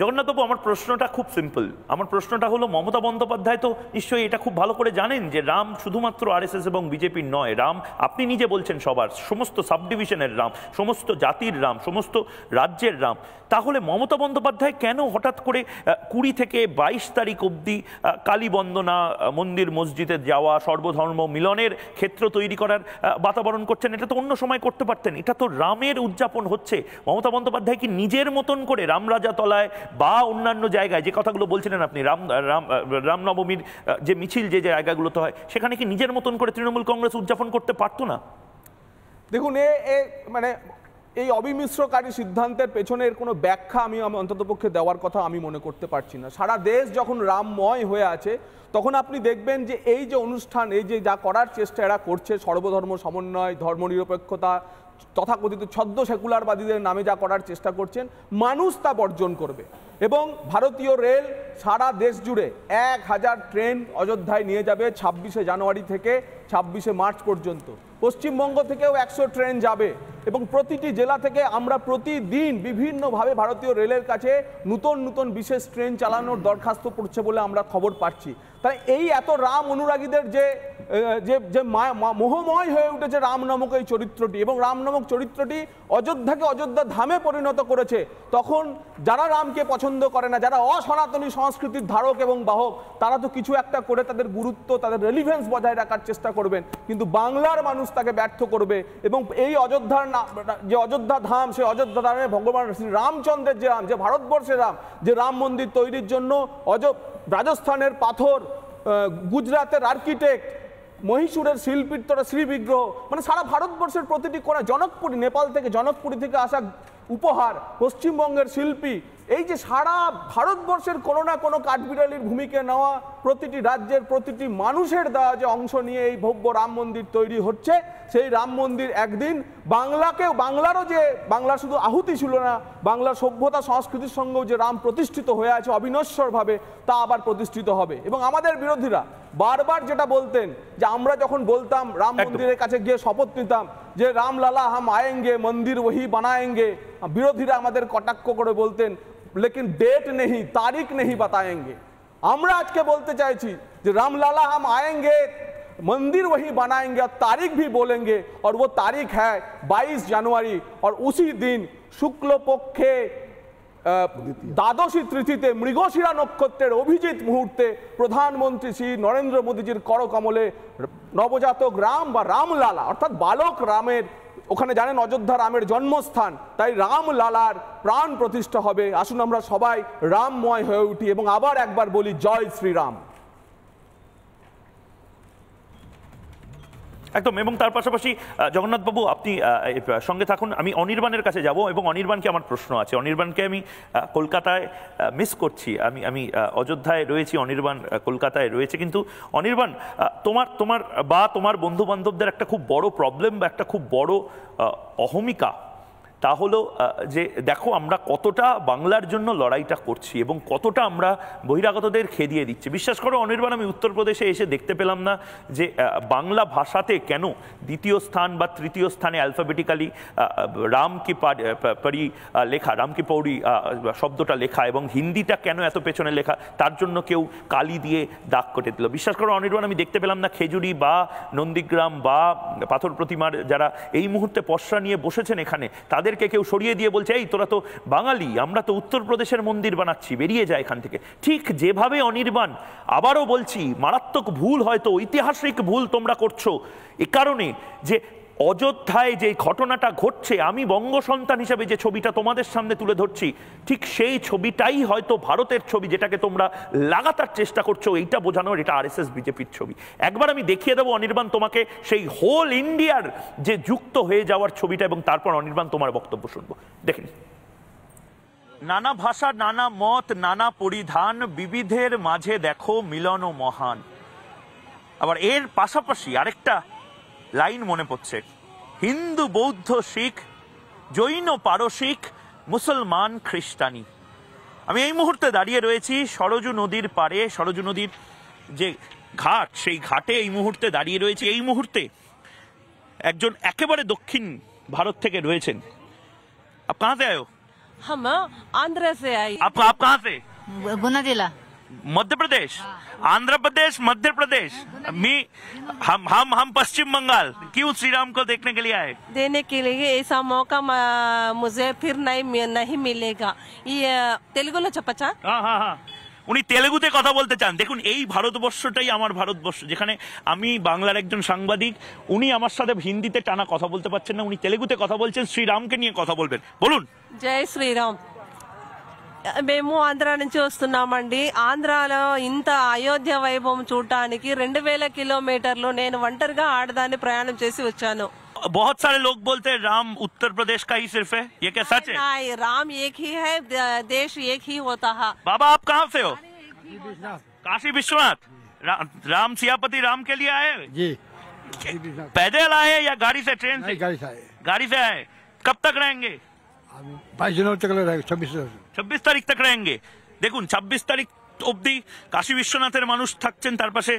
জগন্নাথবাবু, আমার প্রশ্নটা খুব সিম্পল। আমার প্রশ্নটা হলো, মমতা বন্দ্যোপাধ্যায় তো নিশ্চয়ই এটা খুব ভালো করে জানেন যে রাম শুধুমাত্র আরএসএস এবং বিজেপির নয়। রাম আপনি নিজে বলছেন সবার, সমস্ত সাব ডিভিশনের রাম, সমস্ত জাতির রাম, সমস্ত রাজ্যের রাম। তাহলে মমতা বন্দ্যোপাধ্যায় কেন হঠাৎ করে 20 থেকে 22 তারিখ অবধি কালীবন্দনা, মন্দির মসজিদে যাওয়া, সর্বধর্ম মিলনের ক্ষেত্র তৈরি করার বাতাবরণ করছেন? এটা তো অন্য সময় করতে পারতেন। এটা তো রামের উদযাপন হচ্ছে। মমতা বন্দ্যোপাধ্যায় কি নিজের মতন করে রামরাজা তলায় বা অন্যান্য জায়গায় যে কথাগুলো বলছিলেন আপনি, রামনবমীর যে মিছিল যে জায়গাগুলোতে হয়, সেখানে কি নিজের মতন করে তৃণমূল কংগ্রেস উদযাপন করতে পারতো না? দেখুন, মানে এই অবিমিশ্রকারী সিদ্ধান্তের পেছনের কোনো ব্যাখ্যা আমি অন্ততপক্ষে দেওয়ার কথা আমি মনে করতে পারছি না। সারা দেশ যখন রামময় হয়ে আছে, তখন আপনি দেখবেন যে এই যে অনুষ্ঠান, এই যে যা করার চেষ্টা এরা করছে, সর্বধর্ম সমন্বয়, ধর্মনিরপেক্ষতা, তথাকথিত ছদ্ম সেকুলারবাদীদের নামে যা করার চেষ্টা করছেন, মানুষ তা বর্জন করবে। এবং ভারতীয় রেল সারা দেশ জুড়ে 1000 ট্রেন অযোধ্যায় নিয়ে যাবে 26শে জানুয়ারি থেকে 26শে মার্চ পর্যন্ত। পশ্চিমবঙ্গ থেকেও 100 ট্রেন যাবে এবং প্রতিটি জেলা থেকে আমরা প্রতিদিন বিভিন্নভাবে ভারতীয় রেলের কাছে নতুন নতুন বিশেষ ট্রেন চালানোর দরখাস্ত পড়ছে বলে আমরা খবর পাচ্ছি। তাই এই এত রাম অনুরাগীদের যে যে মোহময় হয়ে উঠেছে রাম নামক এই চরিত্রটি, এবং রাম নামক চরিত্রটি অযোধ্যাকে অযোধ্যা ধামে পরিণত করেছে, তখন যারা রামকে পছন্দ করে না, যারা অসনাতনী সংস্কৃতির ধারক এবং বাহক, তারা তো কিছু একটা করে তাদের গুরুত্ব, তাদের রেলিভেন্স বজায় রাখার চেষ্টা করবেন, কিন্তু বাংলার মানুষ তাকে ব্যর্থ করবে। এবং এই অযোধ্যার যে অযোধ্যা ধাম, সেই অযোধ্যা ধামে ভগবান শ্রী রামচন্দ্রের যে রাম, যে ভারতবর্ষের রাম, যে রাম মন্দির তৈরির জন্য রাজস্থানের পাথর, গুজরাতের আর্কিটেক্ট, মহীশূরের শিল্পীর তোরা শ্রীবিগ্রহ, মানে সারা ভারতবর্ষের প্রতিটি কোণা, জনকপুরী, নেপাল থেকে জনকপুরী থেকে আসা উপহার, পশ্চিমবঙ্গের শিল্পী, এই যে সারা ভারতবর্ষের কোনো না কোনো কাঠবিড়ালির ভূমিকা নেওয়া, প্রতিটি রাজ্যের প্রতিটি মানুষের দেওয়া যে অংশ নিয়ে এই ভব্য রাম মন্দির তৈরি হচ্ছে, সেই রাম মন্দির একদিন বাংলারও যে বাংলার শুধু আহুতি ছিল না, বাংলার সভ্যতা সংস্কৃতির সঙ্গেও যে রাম প্রতিষ্ঠিত হয়ে আছে অবিনশ্বরভাবে, তা আবার প্রতিষ্ঠিত হবে। এবং আমাদের বিরোধীরা বারবার যেটা বলতেন, যে আমরা যখন বলতাম রাম মন্দিরের কাছে গিয়ে শপথ নিতাম যে রামলালা হাম আয়েঙ্গে, মন্দির ওহি বানায়েঙ্গে, বিরোধীরা আমাদের কটাক্ষ করে বলতেন लेकिन डेट नहीं, तारीख नहीं बताएंगे। আমরা আজকে বলতে চাইছি যে रामलाला हम आएंगे, मंदिर वही बनाएंगे और तारीख भी बोलेंगे, और वो तारीख है 22 जनवरी। और उसी दिन शुक्ल पक्षे দ্বাদশী তিথিতে মৃগশিরা নক্ষত্রের অভিজিৎ মুহূর্তে প্রধানমন্ত্রী শ্রী নরেন্দ্র মোদীজির করকমলে নবজাতক রাম বা রামলালা, অর্থাৎ বালক রামের, ওখানে জানেন অযোধ্যা রামের জন্মস্থান, তাই রামলালার প্রাণ প্রতিষ্ঠা হবে। আসুন আমরা সবাই রামময় হয়ে উঠি এবং আবার একবার বলি জয় শ্রীরাম। একদম। এবং তার পাশাপাশি জগন্নাথবাবু, আপনি সঙ্গে থাকুন, আমি অনির্বাণের কাছে যাব এবং অনির্বাণকে আমার প্রশ্ন আছে। অনির্বাণকে আমি কলকাতায় মিস করছি, আমি অযোধ্যায় রয়েছি, অনির্বাণ কলকাতায় রয়েছে। কিন্তু অনির্বাণ, তোমার বন্ধু বান্ধবদের একটা খুব বড় প্রবলেম বা একটা খুব বড় অহমিকা, তা হলো যে দেখো আমরা কতটা বাংলার জন্য লড়াইটা করছি এবং কতটা আমরা বহিরাগতদের খেদিয়ে দিচ্ছি। বিশ্বাস করো অনির্বাণ, আমি উত্তরপ্রদেশে এসে দেখতে পেলাম না যে বাংলা ভাষাতে কেন দ্বিতীয় স্থান বা তৃতীয় স্থানে অ্যালফাবেটিক্যালি রাম কি পড়ি লেখা, রাম কি পৌড়ি শব্দটা লেখা, এবং হিন্দিটা কেন এত পেছনে লেখা, তার জন্য কেউ কালি দিয়ে দাগ কেটে দিল। বিশ্বাস করো অনির্বাণ, আমি দেখতে পেলাম না খেজুরি বা নন্দীগ্রাম বা পাথর প্রতিমার যারা এই মুহূর্তে পসরা নিয়ে বসেছেন এখানে, তাদেরকে কেউ সরিয়ে দিয়ে বলছে এই তোরা তো বাঙালি, আমরা তো উত্তরপ্রদেশের মন্দির বানাচ্ছি, বেরিয়ে যায় এখান থেকে। ঠিক যেভাবে অনির্বাণ, আবারও বলছি, মারাত্মক ভুল, হয়তো ঐতিহাসিক ভুল তোমরা করছো এ কারণে যে অযোধ্যায় যে ঘটনাটা ঘটছে, আমি বঙ্গ সন্তান হিসেবে যে ছবিটা তোমাদের সামনে তুলে ধরছি, ঠিক সেই ছবিটাই হয়তো ভারতের ছবি, যেটাকে তোমরা লাগাতার চেষ্টা করছো এইটা বোঝানোর, এটা আরএসএস বিজেপির ছবি। একবার আমি দেখিয়ে দেবো অনির্বাণ তোমাকে সেই হোল ইন্ডিয়ার যে যুক্ত হয়ে যাওয়ার ছবিটা, এবং তারপর অনির্বাণ তোমার বক্তব্য শুনবো। দেখেন, নানা ভাষা, নানা মত, নানা পরিধান, বিবিধের মাঝে দেখো মিলন মহান। আবার এর পাশাপাশি আরেকটা লাইন মনে পড়ছে, হিন্দু বৌদ্ধ শিখ জৈন পারসিক মুসলমান খ্রিস্টানি। আমি এই মুহূর্তে দাঁড়িয়ে রয়েছি সরজু নদীর পাড়ে, সরজু নদীর যে ঘাট, সেই ঘাটে এই মুহূর্তে দাঁড়িয়ে রয়েছি। এই মুহূর্তে একজন একেবারে দক্ষিণ ভারত থেকে রয়েছেন। আপ কাহাতে আয়ো? हम आंध्र से आई। आप कहाँ से? गुना जिला। मध्य प्रदेश, आंध्र प्रदेश, मध्य प्रदेश। हम पश्चिम बंगाल। क्यों श्री राम को देखने के लिए आए? देने के लिए ऐसा मौका मुझे फिर नहीं मिलेगा। ये तेलुगु लो चपचा। हाँ উনি তেলেগুতে কথা বলতে চান। দেখুন এই ভারতবর্ষটাই আমার ভারতবর্ষ, যেখানে আমি বাংলার একজন সাংবাদিক, উনি আমার সাথে হিন্দিতে টানা কথা বলতে পারছেন না, উনি তেলেগুতে কথা বলছেন, শ্রীরামকে নিয়ে কথা বলবেন। বলুন। జై శ్రీరామ్। మేము ఆంధ్ర నుంచి వస్తున్నామండి. ఆంధ్రాలో ఇంత అయోధ్య వైభవం చూడటానికి 2000 కిలోమీటర్లు నేను ఒంటరిగా ఆడదాన్ని ప్రయాణం చేసి వచ్చాను। बहुत सारे लोग बोलते हैं राम उत्तर प्रदेश का ही सिर्फ है, ये क्या सच है? नहीं, राम एक ही है, देश एक ही होता है। बाबा आप कहाँ से हो? काशी विश्वनाथ। राम सियापति राम के लिए आए जी। पैदल आए या गाड़ी से, ट्रेन से? गाड़ी से आए। गाड़ी से आए। कब तक रहेंगे? 22 जनवरी तक रहेगा। 26 তারিখ तक रहेंगे। দেখুন 26 তারিখ অবধি কাশী বিশ্বনাথের মানুষ থাকছেন, তার পাশে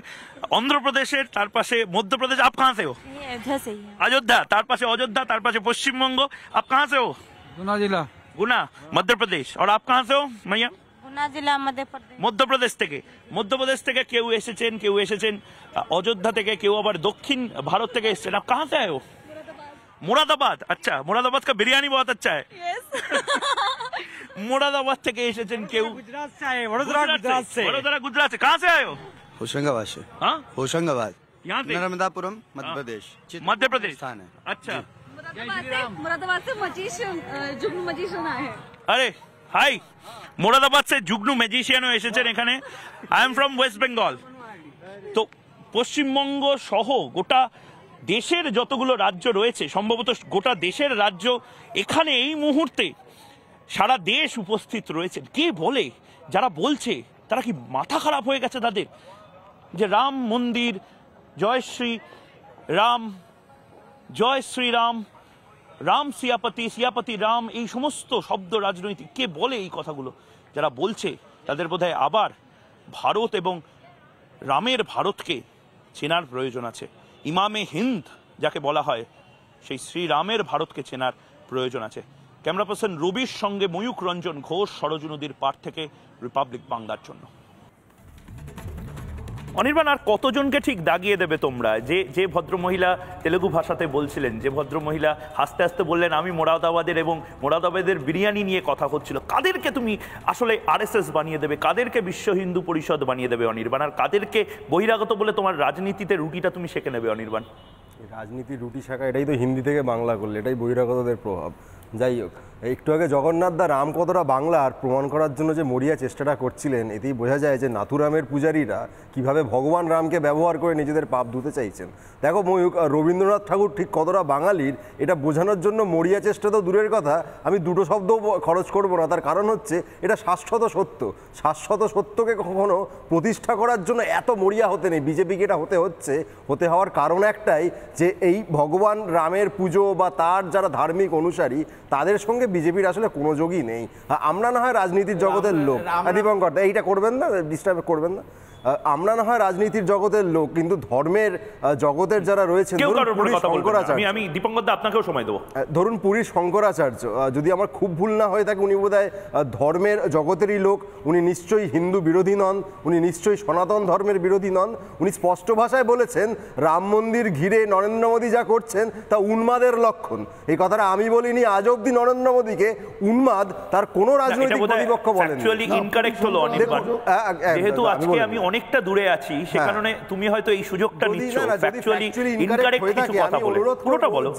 অন্ধ্রপ্রদেশের, তার পাশে মধ্যপ্রদেশ। आप कहाँ से हो? अयोध्या से ही। अयोध्या, তার পাশে অযোধ্যা, তার পাশে পশ্চিমবঙ্গ। आप कहाँ से हो? गुना जिला। गुना, मध्य प्रदेश। और आप कहाँ से हो मैया? गुना जिला मध्य प्रदेश। মধ্যপ্রদেশ থেকে। মধ্যপ্রদেশ থেকে কেউ এসেছেন অযোধ্যা থেকে, কেউ আবার দক্ষিণ ভারত থেকে এসেছেন। आप कहाँ से आए हो? मुरादाबाद। अच्छा, मुरादाबाद का बिरयानी बहुत अच्छा है। मुरादाबाद থেকে एसेছেন কেউ। गुजरात से आए। गुजरात से। वडोदरा गुजरात से। कहाँ से आए हो? होशंगाबाद से। हाँ, होशंगाबाद यहाँ से। नर्मदापुरम मध्य प्रदेश। मध्य प्रदेश स्थान है। अच्छा। मुरादाबाद से मजिशियन जुगनू मजिशियन आए हैं। আরে হাই, মুরাদাবাদ से जुगनू ম্যাজিশিয়ানও এসেছেন এখানে। I am from West Bengal. তো পশ্চিমবঙ্গ সহ গোটা দেশের যতগুলো রাজ্য রয়েছে, সম্ভবত গোটা দেশের রাজ্য এখানে এই মুহূর্তে সারা দেশ উপস্থিত রয়েছেন। কে বলে, যারা বলছে তারা কি মাথা খারাপ হয়ে গেছে তাদের? যে রাম মন্দির, জয় শ্রী রাম, জয় শ্রীরাম, রাম সিয়াপতি, সিয়াপতি রাম, এই সমস্ত শব্দ রাজনৈতিক। কে বলে এই কথাগুলো? যারা বলছে তাদের বোধহয় আবার ভারত এবং রামের ভারতকে চেনার প্রয়োজন আছে। ইমামে হিন্দ যাকে বলা হয়, সেই শ্রীরামের ভারতকে চেনার প্রয়োজন আছে। ক্যামেরা পার্সন রবির সঙ্গে ময়ূক রঞ্জন ঘোষ, সরজু নদীর পাড় থেকে, রিপাবলিক বাংলার জন্য। অনির্বাণ, আর কতজনকে ঠিক দাগিয়ে দেবে তোমরা? যে ভদ্রমহিলা তেলেগু ভাষাতে বলছিলেন, যে ভদ্রমহিলা হাসতে হাসতে বললেন আমি মোরাদাবাদের, এবং মোরাদাবাদের বিরিয়ানি নিয়ে কথা হচ্ছিল, কাদেরকে তুমি আসলে আরএসএস বানিয়ে দেবে? কাদেরকে বিশ্ব হিন্দু পরিষদ বানিয়ে দেবে অনির্বাণ? আর কাদেরকে বহিরাগত বলে তোমার রাজনীতিতে রুটিটা তুমি শেখে নেবে অনির্বাণ? রাজনীতির রুটি শাখা, এটাই তো হিন্দি থেকে বাংলা করলে, এটাই বহিরাগতদের প্রভাব। যাই হোক, একটু আগে জগন্নাথ দা রাম কতটা বাংলার প্রমাণ করার জন্য যে মরিয়া চেষ্টাটা করছিলেন, এতেই বোঝা যায় যে নাথুরামের পূজারীরা কিভাবে ভগবান রামকে ব্যবহার করে নিজেদের পাপ ধুতে চাইছেন। দেখো ময়ূক, রবীন্দ্রনাথ ঠাকুর ঠিক কতটা বাঙালির এটা বোঝানোর জন্য মরিয়া চেষ্টা তো দূরের কথা, আমি দুটো শব্দও খরচ করবো না। তার কারণ হচ্ছে এটা শাশ্বত সত্য। শাশ্বত সত্যকে কখনো প্রতিষ্ঠা করার জন্য এত মরিয়া হতে নেই। বিজেপিকে এটা হতে হওয়ার কারণ একটাই, যে এই ভগবান রামের পুজো বা তার যারা ধার্মিক অনুসারী তাদের সঙ্গে বিজেপির আসলে কোনো যোগই নেই। আমরা না হয় রাজনীতির জগতের লোক, দীপঙ্কর এইটা করবেন না, ডিস্টার্ব করবেন না। আমরা না হয় রাজনীতির জগতের লোক, কিন্তু ধর্মের জগতের যারা রয়েছেন, আমি দীপঙ্কর দা আপনাকেও সময় দেবো। ধরুন পুরীর শঙ্করাচার্য, যদি আমার খুব ভুল না হয়ে থাকে, উনি বোধহয় ধর্মের জগতেরই লোক। উনি নিশ্চয়ই হিন্দু বিরোধী নন, উনি নিশ্চয়ই সনাতন ধর্মের বিরোধী নন। উনি স্পষ্ট ভাষায় বলেছেন রাম মন্দির ঘিরে নরেন্দ্র মোদী যা করছেন তা উন্মাদের লক্ষণ। এই কথাটা আমি বলিনি। আজ অব্দি নরেন্দ্র মোদীকে উন্মাদ তার কোনো রাজনৈতিক প্রতিপক্ষ বলেন। যেহেতু আজকে আমি অনেকটা দূরে আছি, সে কারণে তুমি হয়তো এই সুযোগটা নিচ্ছ। ফ্যাকচুয়ালি ইনকারেক্ট কিছু কথা বলে পুরোটা বলো।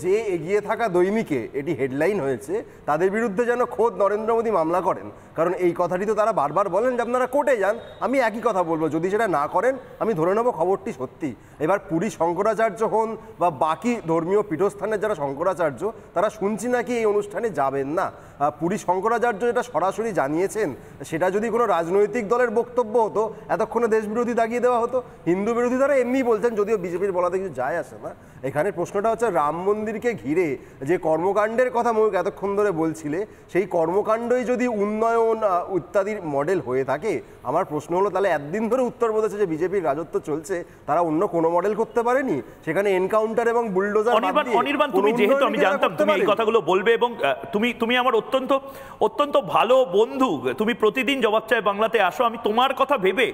যে এগিয়ে থাকা দৈনিকে এটি হেডলাইন হয়েছে, তাদের বিরুদ্ধে যেন খোদ নরেন্দ্র মোদী মামলা করেন। কারণ এই কথাটি তো তারা বারবার বলেন যে আপনারা কোর্টে যান। আমি একই কথা বলবো, যদি সেটা না করেন আমি ধরে নেব খবরটি সত্যি। এবার পুরী শঙ্করাচার্য হন বা বাকি ধর্মীয় পীঠস্থানের যারা শঙ্করাচার্য, তারা শুনছি নাকি এই অনুষ্ঠানে যাবেন না। পুরী শঙ্করাচার্য যেটা সরাসরি জানিয়েছেন, সেটা যদি কোনো রাজনৈতিক দলের বক্তব্য হতো এতক্ষণে দেশ বিরোধী দাগিয়ে দেওয়া হতো। হিন্দু বিরোধী তারা এমনিই বলছেন, যদিও বিজেপির বলাতে কিছু যায় আসে না। এখানে প্রশ্নটা হচ্ছে রাম মন্দিরকে ঘিরে যে কর্মকাণ্ডের কথা ময়ূক এতক্ষণ ধরে বলছিলে, সেই কর্মকাণ্ডই যদি উন্নয়ন ইত্যাদির মডেল হয়ে থাকে, আমার প্রশ্ন হলো তাহলে একদিন ধরে উত্তরপ্রদেশে যে বিজেপির রাজত্ব চলছে তারা অন্য কোনো মডেল করতে পারেনি? সেখানে এনকাউন্টার এবং বুলডোজার অনির্বাণ, তুমি যেহেতু আমি জানতাম তুমি এই কথাগুলো বলবে এবং তুমি আমার অত্যন্ত ভালো বন্ধু, তুমি প্রতিদিন জবাব চায় বাংলাতে আসো, আমি তোমার কথা ভেবে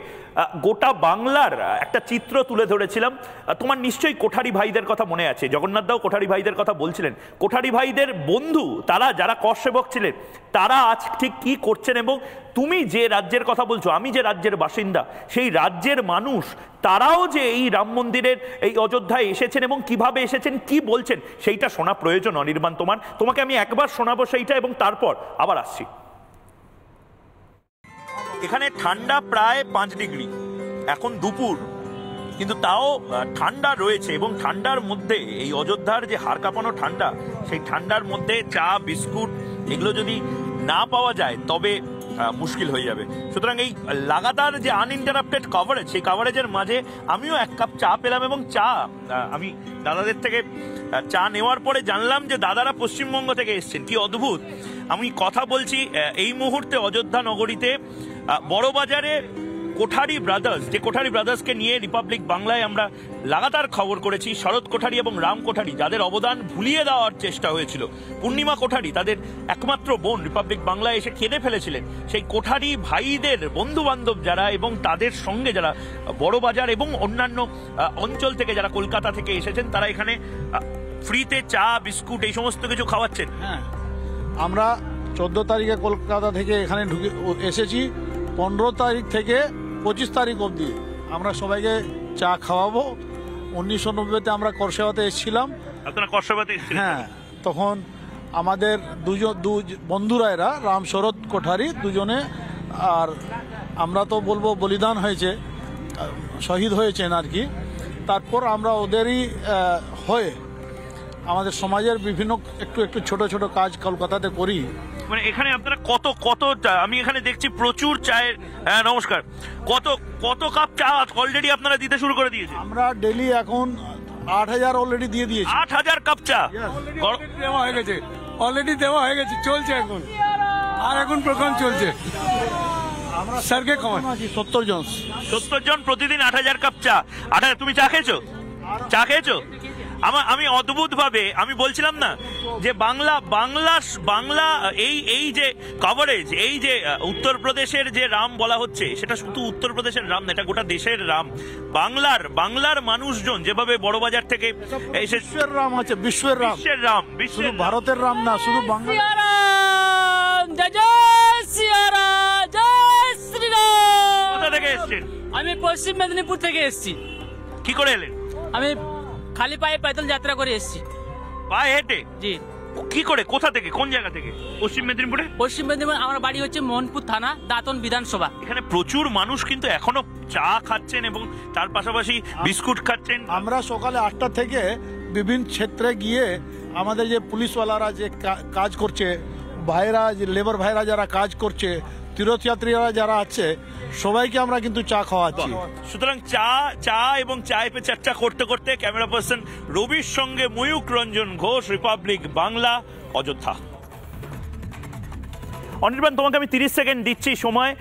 গোটা বাংলার একটা চিত্র তুলে ধরেছিলাম। তোমার নিশ্চয়ই কোঠারি ভাইদের কথা মনে আছে, জগন্নাথ দাও কোঠারি ভাইদের কথা বলছিলেন। কোঠারি ভাইদের বন্ধু তারা, যারা কর সেবক ছিলেন, তারা আজ ঠিক কি করছেন, এবং তুমি যে রাজ্যের কথা বলছো, আমি যে রাজ্যের বাসিন্দা, সেই রাজ্যের মানুষ তারাও যে এই রাম মন্দিরের এই অযোধ্যায় এসেছেন এবং কিভাবে এসেছেন, কি বলছেন, সেইটা শোনা প্রয়োজন। অনির্বাণ, তোমাকে আমি একবার শোনাবো সেইটা, এবং তারপর আবার আসছি। এখানে ঠান্ডা প্রায় 5 ডিগ্রি, এখন দুপুর, কিন্তু তাও ঠান্ডা রয়েছে, এবং ঠান্ডার মধ্যে এই অযোধ্যার যে হাড় কাঁপানো ঠান্ডা, সেই ঠান্ডার মধ্যে চা বিস্কুট এগুলো যদি না পাওয়া যায় তবে মুশকিল হয়ে যাবে। সুতরাং এই লাগাতার যে আনইন্টারাপ্টেড কভারেজ, সেই কভারেজের মাঝে আমিও 1 কাপ চা পেলাম, এবং চা আমি দাদাদের থেকে চা নেওয়ার পরে জানলাম যে দাদারা পশ্চিমবঙ্গ থেকে এসছেন। কি অদ্ভুত! আমি কথা বলছি এই মুহূর্তে অযোধ্যা নগরীতে বড়বাজারে কোঠারি ব্রাদার্স, যে কোঠারি ব্রাদার্সকে নিয়ে রিপাবলিক বাংলায় আমরা লাগাতার খবর করেছি, শরৎ কোঠারি এবং রাম কোঠারি, যাদের অবদান ভুলিয়ে দেওয়ার চেষ্টা হয়েছিল। পূর্ণিমা কোঠারি, তাদের একমাত্র বোন, রিপাবলিক বাংলায় এসে কেঁদে ফেলেছিলেন। সেই কোঠারি ভাইদের বন্ধু বান্ধব যারা, এবং তাদের সঙ্গে যারা বড়বাজার এবং অন্যান্য অঞ্চল থেকে, যারা কলকাতা থেকে এসেছেন, তারা এখানে ফ্রিতে চা বিস্কুট এই সমস্ত কিছু খাওয়াচ্ছেন। হ্যাঁ, আমরা 14 তারিখে কলকাতা থেকে এখানে এসেছি, 15 তারিখ থেকে 25 তারিখ অবধি আমরা সবাইকে চা খাওয়াবো। 1990-তে আমরা করসেবাতে এসেছিলাম। আপনারা করসেবাতে এসেছিলেন? হ্যাঁ, তখন আমাদের দু বন্ধুরা এরা, রাম শরৎ কোঠারি দুজনে, আর আমরা তো বলবো বলিদান হয়েছে, শহীদ হয়েছেন আর কি। তারপর আমরা ওদেরই হয়ে আমাদের সমাজের বিভিন্ন একটু ছোট ছোট কাজ কলকাতাতে করি। মানে এখানে আপনারা কত আমি এখানে দেখছি প্রচুর চায়ের, নমস্কার, কত কাপ চা অলরেডি আপনারা দিতে শুরু করে দিয়েছেন? আমরা ডেলি এখন 8000 অলরেডি দিয়ে দিয়েছি। 8000 কাপ চা দেওয়া হয়ে গেছে, অলরেডি দেওয়া হয়ে গেছে, চলছে এখন, আর এখন প্রোগ্রাম চলছে। আমরা স্যারকে কমান 70 জন প্রতিদিন 8000 কাপ চা। 8000? তুমি চা খেয়েছো? আমি অদ্ভুত ভাবে আমি বলছিলাম না যে বাংলা এই যে কভারেজ, এই যে উত্তরপ্রদেশের যে রাম বলা হচ্ছে, সেটা শুধু উত্তরপ্রদেশের রাম না, এটা গোটা দেশের রাম। বাংলার মানুষজন যেভাবে বড়বাজার থেকে এসে, বিশ্বের রাম আছে, বিশ্বের রাম, শুধু ভারতের রাম না, শুধু বাংলা। কোথা থেকে এসেছেন? আমি পশ্চিম মেদিনীপুর থেকে এসেছি। কি করে এলেন? আমি খালি পায়ে पैदल যাত্রা করে এসেছি। পায়ে হেঁটে? জি। কি করে, কোথা থেকে, কোন জায়গা থেকে? পশ্চিম মেদিনীপুরে? পশ্চিম মেদিনীপুর, আমার বাড়ি হচ্ছে মোহনপুর থানা, দাঁতন বিধানসভা। এখানে প্রচুর মানুষ কিন্তু এখনো চা খাচ্ছেন এবং তার পাশাপাশি বিস্কুট খাচ্ছেন। আমরা সকালে 8টা থেকে বিভিন্ন ক্ষেত্রে গিয়ে আমাদের যে পুলিশওয়ালারা যে কাজ করছে, ভাইরা, যে লেবার ভাইরা যারা কাজ করছে, তীর্থযাত্রীরা যারা আছে, সবাইকে আমরা কিন্তু চা খাওয়াচ্ছি। সুতরাং চা এবং চায় পে চর্চা করতে করতে ক্যামেরা পার্সন রবির সঙ্গে ময়ূক রঞ্জন ঘোষ, রিপাবলিক বাংলা, অযোধ্যা। অনির্বাণ, তোমাকে আমি 30 সেকেন্ড দিচ্ছি সময়।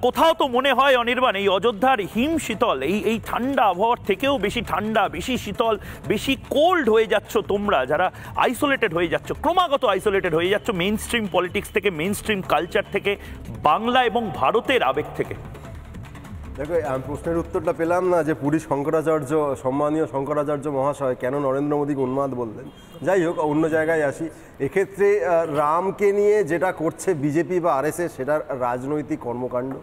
কোথাও তো মনে হয় অনির্বাণ, এই অযোধ্যার হিম শীতল, এই ঠান্ডা আবহাওয়ার থেকেও বেশি ঠান্ডা, বেশি শীতল, বেশি কোল্ড হয়ে যাচ্ছ তোমরা, যারা আইসোলেটেড হয়ে যাচ্ছ, ক্রমাগত আইসোলেটেড হয়ে যাচ্ছ মেইন স্ট্রিম পলিটিক্স থেকে, মেইন স্ট্রিম কালচার থেকে, বাংলা এবং ভারতের আবেগ থেকে। দেখো, আমি প্রশ্নের উত্তরটা পেলাম না যে পুরী শঙ্করাচার্য, সম্মানীয় শঙ্করাচার্য মহাশয় কেন নরেন্দ্র মোদীকে উন্মাদ বললেন। যাই হোক, অন্য জায়গায় আসি। এক্ষেত্রে রামকে নিয়ে যেটা করছে বিজেপি বা আরএসএস, সেটার রাজনৈতিক কর্মকাণ্ড।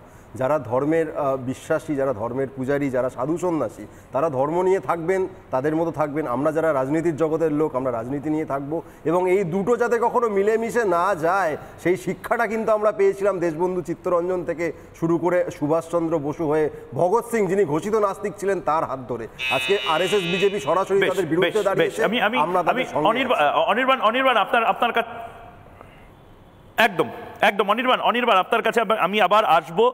যারা ধর্মের বিশ্বাসী, যারা ধর্মের পূজারী, যারা সাধু সন্ন্যাসী, তারা ধর্ম নিয়ে থাকবেন, তাদের মতো থাকবেন। আমরা যারা রাজনীতির জগতের লোক, আমরা রাজনীতি নিয়ে থাকবো, এবং এই দুটো যাতে কখনো মিলেমিশে না যায়, সেই শিক্ষাটা কিন্তু আমরা পেয়েছিলাম দেশবন্ধু চিত্তরঞ্জন থেকে শুরু করে সুভাষচন্দ্র বসু হয়ে ভগৎ সিং, যিনি ঘোষিত নাস্তিক ছিলেন, তার হাত ধরে আজকে আরএসএস বিজেপি সরাসরি তাদের বিরুদ্ধে দাঁড়িয়েছে। অনির্বাণ, আপনার কাছে একদম একদম অনির্বাণ আপনার কাছে আমি আবার আসবো।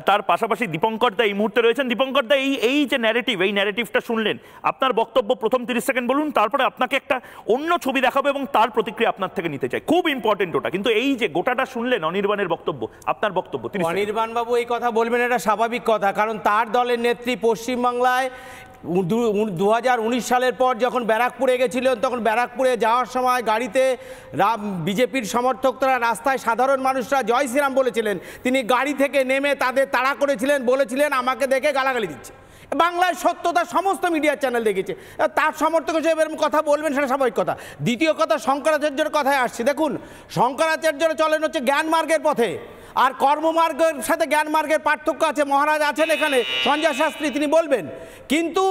তার পাশাপাশি দীপঙ্কর দা এই মুহূর্তে রয়েছেন। দীপঙ্কর দা, এই যে ন্যারেটিভ, এই ন্যারেটিভটা শুনলেন, আপনার বক্তব্য প্রথম 30 সেকেন্ড বলুন, তারপরে আপনাকে একটা অন্য ছবি দেখাবো এবং তার প্রতিক্রিয়া আপনার থেকে নিতে চাই। খুব ইম্পর্টেন্ট ওটা, কিন্তু এই যে গোটাটা শুনলেন অনির্বাণের বক্তব্য, আপনার বক্তব্য। অনির্বাণ বাবু এই কথা বলবেন, এটা স্বাভাবিক কথা, কারণ তার দলের নেত্রী পশ্চিমবাংলায় 2019 সালের পর যখন ব্যারাকপুরে গেছিলেন, তখন ব্যারাকপুরে যাওয়ার সময় গাড়িতে বিজেপির সমর্থকরা রাস্তায় সাধারণ মানুষরা জয় শ্রীরাম বলেছিলেন, তিনি গাড়ি থেকে নেমে তাদের তাড়া করেছিলেন, বলেছিলেন আমাকে দেখে গালাগালি দিচ্ছে। বাংলায় সত্যতা সমস্ত মিডিয়া চ্যানেল দেখেছে, তার সমর্থক হিসেবে এরকম কথা বলবেন, সেটা স্বাভাবিক কথা। দ্বিতীয় কথা, শঙ্করাচার্যের কথায় আসছি। দেখুন, শঙ্করাচার্যরা চলেন হচ্ছে জ্ঞান মার্গের পথে, আর কর্মমার্গের সাথে জ্ঞান মার্গের পার্থক্য আছে। মহারাজ আছেন এখানে, সঞ্জয় শাস্ত্রী, তিনি বলবেন। কিন্তু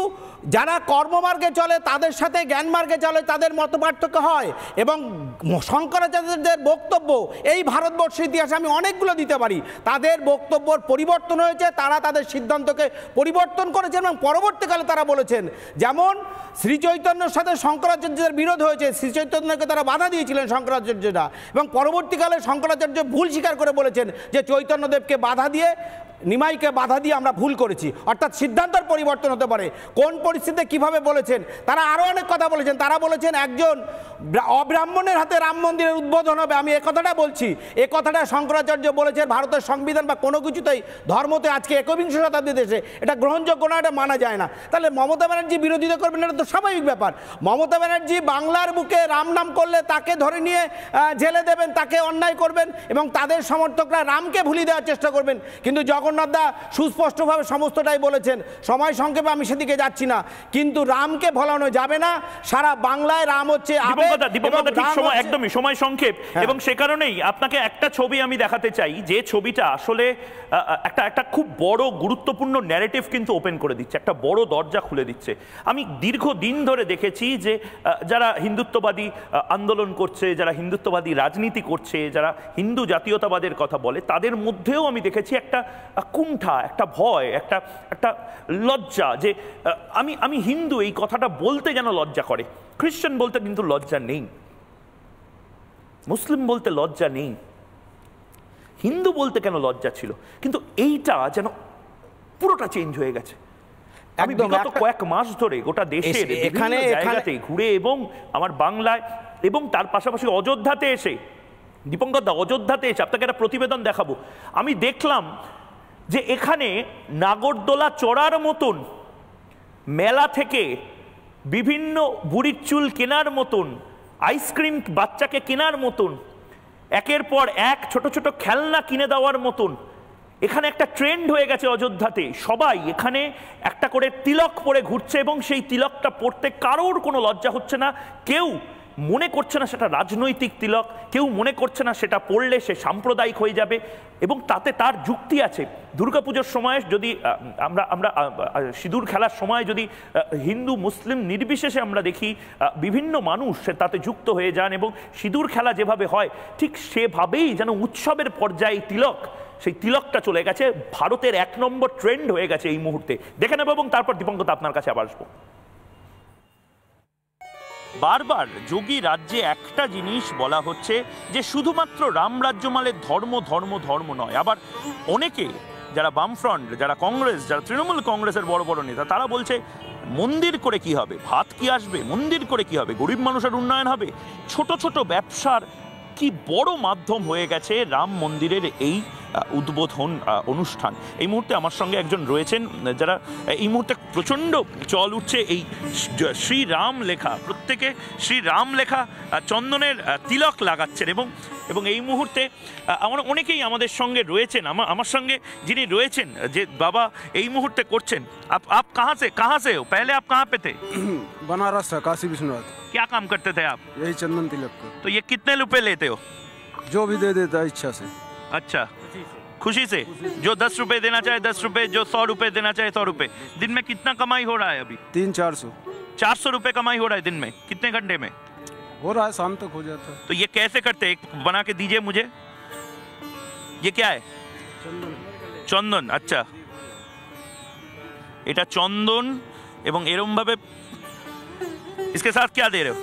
যারা কর্মমার্গে চলে তাদের সাথে জ্ঞান মার্গে চলে, তাদের মত পার্থক্য হয়। এবং শঙ্করাচার্যদের বক্তব্য এই ভারতবর্ষের ইতিহাসে আমি অনেকগুলো দিতে পারি, তাদের বক্তব্যর পরিবর্তন হয়েছে, তারা তাদের সিদ্ধান্তকে পরিবর্তন করেছেন এবং পরবর্তীকালে তারা বলেছেন, যেমন শ্রী চৈতন্যর সাথে শঙ্করাচার্যদের বিরোধ হয়েছে, শ্রী চৈতন্যকে তারা বাধা দিয়েছিলেন শঙ্করাচার্যরা, এবং পরবর্তীকালে শঙ্করাচার্য ভুল স্বীকার করে বলেছেন যে চৈতন্যদেবকে বাধা দিয়ে, নিমাইকে বাধা দিয়ে আমরা ভুল করেছি। অর্থাৎ সিদ্ধান্তের পরিবর্তন হতে পারে। কোন পরিস্থিতিতে কিভাবে বলেছেন, তারা আরও অনেক কথা বলেছেন। তারা বলেছেন একজন অব্রাহ্মণের হাতে রাম মন্দিরের উদ্বোধন হবে। আমি কথাটা বলছি, কথাটা শঙ্করাচার্য বলেছেন। ভারতের সংবিধান বা কোনো কিছুতেই ধর্মতে আজকে 21 শতাব্দী দেশে এটা গ্রহণযোগ্য না, এটা মানা যায় না। তাহলে মমতা ব্যানার্জি বিরোধিতা করবেন, এটা তো স্বাভাবিক ব্যাপার। মমতা ব্যানার্জি বাংলার বুকে রাম নাম করলে তাকে ধরে নিয়ে জেলে দেবেন, তাকে অন্যায় করবেন, এবং তাদের সমর্থকরা রামকে ভুলিয়ে দেওয়ার চেষ্টা করবেন। কিন্তু জগন্নাথ দা সুস্পষ্টভাবে সমস্তটাই বলেছেন। সময় সংক্ষেপে আমি সেদিকে যাচ্ছি না, কিন্তু রামকে ভোলানো যাবে না। সারা বাংলায় রাম হচ্ছে একদমই সময় সংক্ষেপ, এবং সে কারণেই আপনাকে একটা ছবি আমি দেখাতে চাই, যে ছবিটা আসলে একটা খুব বড় গুরুত্বপূর্ণ ন্যারেটিভ কিন্তু ওপেন করে দিচ্ছে, একটা বড় দরজা খুলে দিচ্ছে। আমি দীর্ঘদিন ধরে দেখেছি যে যারা হিন্দুত্ববাদী আন্দোলন করছে, যারা হিন্দুত্ববাদী রাজনীতি করছে, যারা হিন্দু জাতীয়তাবাদের কথা বলে, তাদের মধ্যেও আমি দেখেছি একটা কুণ্ঠা, একটা ভয়, একটা লজ্জা, যে আমি হিন্দু, এই কথাটা বলতে যেন লজ্জা করে। খ্রিস্টান বলতে কিন্তু লজ্জা নেই, মুসলিম বলতে লজ্জা নেই, হিন্দু বলতে কেন লজ্জা ছিল? কিন্তু এইটা যেন পুরোটা চেঞ্জ হয়ে গেছে। আমি বিগত কয়েক মাস ধরে গোটা দেশের বিভিন্ন জায়গাতে ঘুরে, এবং আমার বাংলায়, এবং তার পাশাপাশি অযোধ্যাতে এসে, দীপঙ্কর দা, অযোধ্যাতে এসে আপনাকে একটা প্রতিবেদন দেখাবো। আমি দেখলাম যে এখানে নাগরদোলা চড়ার মতন, মেলা থেকে বিভিন্ন বুড়ির চুল কেনার মতন, আইসক্রিম বাচ্চাকে কেনার মতন, একের পর এক ছোট ছোট খেলনা কিনে দেওয়ার মতন এখানে একটা ট্রেন্ড হয়ে গেছে অযোধ্যাতে। সবাই এখানে একটা করে তিলক পরে ঘুরছে, এবং সেই তিলকটা পরতে কারোর কোনো লজ্জা হচ্ছে না। কেউ মনে করছে না সেটা রাজনৈতিক তিলক, কেউ মনে করছে না সেটা পড়লে সে সাম্প্রদায়িক হয়ে যাবে, এবং তাতে তার যুক্তি আছে। দুর্গাপুজোর সময় যদি আমরা সিঁদুর খেলার সময় যদি হিন্দু মুসলিম নির্বিশেষে আমরা দেখি বিভিন্ন মানুষ তাতে যুক্ত হয়ে যান, এবং সিঁদুর খেলা যেভাবে হয় ঠিক সেভাবেই যেন উৎসবের পর্যায়ে তিলক, সেই তিলকটা চলে গেছে, ভারতের 1 নম্বর ট্রেন্ড হয়ে গেছে এই মুহূর্তে। দেখে নেব, এবং তারপর দীপঙ্কর আপনার কাছে আবার আসবো। বারবার যোগী রাজ্যে একটা জিনিস বলা হচ্ছে যে শুধুমাত্র রাম রাজ্য মানে ধর্ম ধর্ম ধর্ম নয়। আবার অনেকে যারা বামফ্রন্ট, যারা কংগ্রেস, যারা তৃণমূল কংগ্রেসের বড় বড় নেতা, তারা বলছে মন্দির করে কি হবে, ভাত কি আসবে, মন্দির করে কি হবে, গরিব মানুষের উন্নয়ন হবে। ছোট ছোট ব্যবসার কি বড় মাধ্যম হয়ে গেছে রাম মন্দিরের এই উদ্বোধন অনুষ্ঠান। এই মুহূর্তে আমার সঙ্গে একজন রয়েছেন যারা এই মুহূর্তে প্রচণ্ড চল উঠছে এই শ্রীরাম লেখা, প্রত্যেকে শ্রীরাম লেখা চন্দনের তিলক লাগাচ্ছেন, এবং এই মুহূর্তে আমরা অনেকেই আমাদের সঙ্গে রয়েছেন। আমার সঙ্গে যিনি রয়েছেন যে বাবা এই মুহূর্তে করছেন। आप कहाँ से हो? पहले आप कहाँ पे थे? बनारस था, काशी विश्वनाथ। क्या काम करते थे आप? यही चंदन तिलक को। तो ये कितने रुपए लेते हो? जो भी दे देता है इच्छा से। अच्छा, खुशी से। जो 10 रुपए देना चाहे 10 रुपए, जो 100 रुपए देना चाहे 100 रुपए। दिन में कितना कमाई हो रहा है अभी? 300-400 रुपए कमाई हो रहा है दिन में। कितने घंटे में हो रहा है? शाम तक हो जाता है। तो ये कैसे करते हैं? बना के दीजिए मुझे। ये क्या है? चंदन। अच्छा, এটা চন্দন, এবং এরম ভাবে इसके साथ क्या दे रहे हो?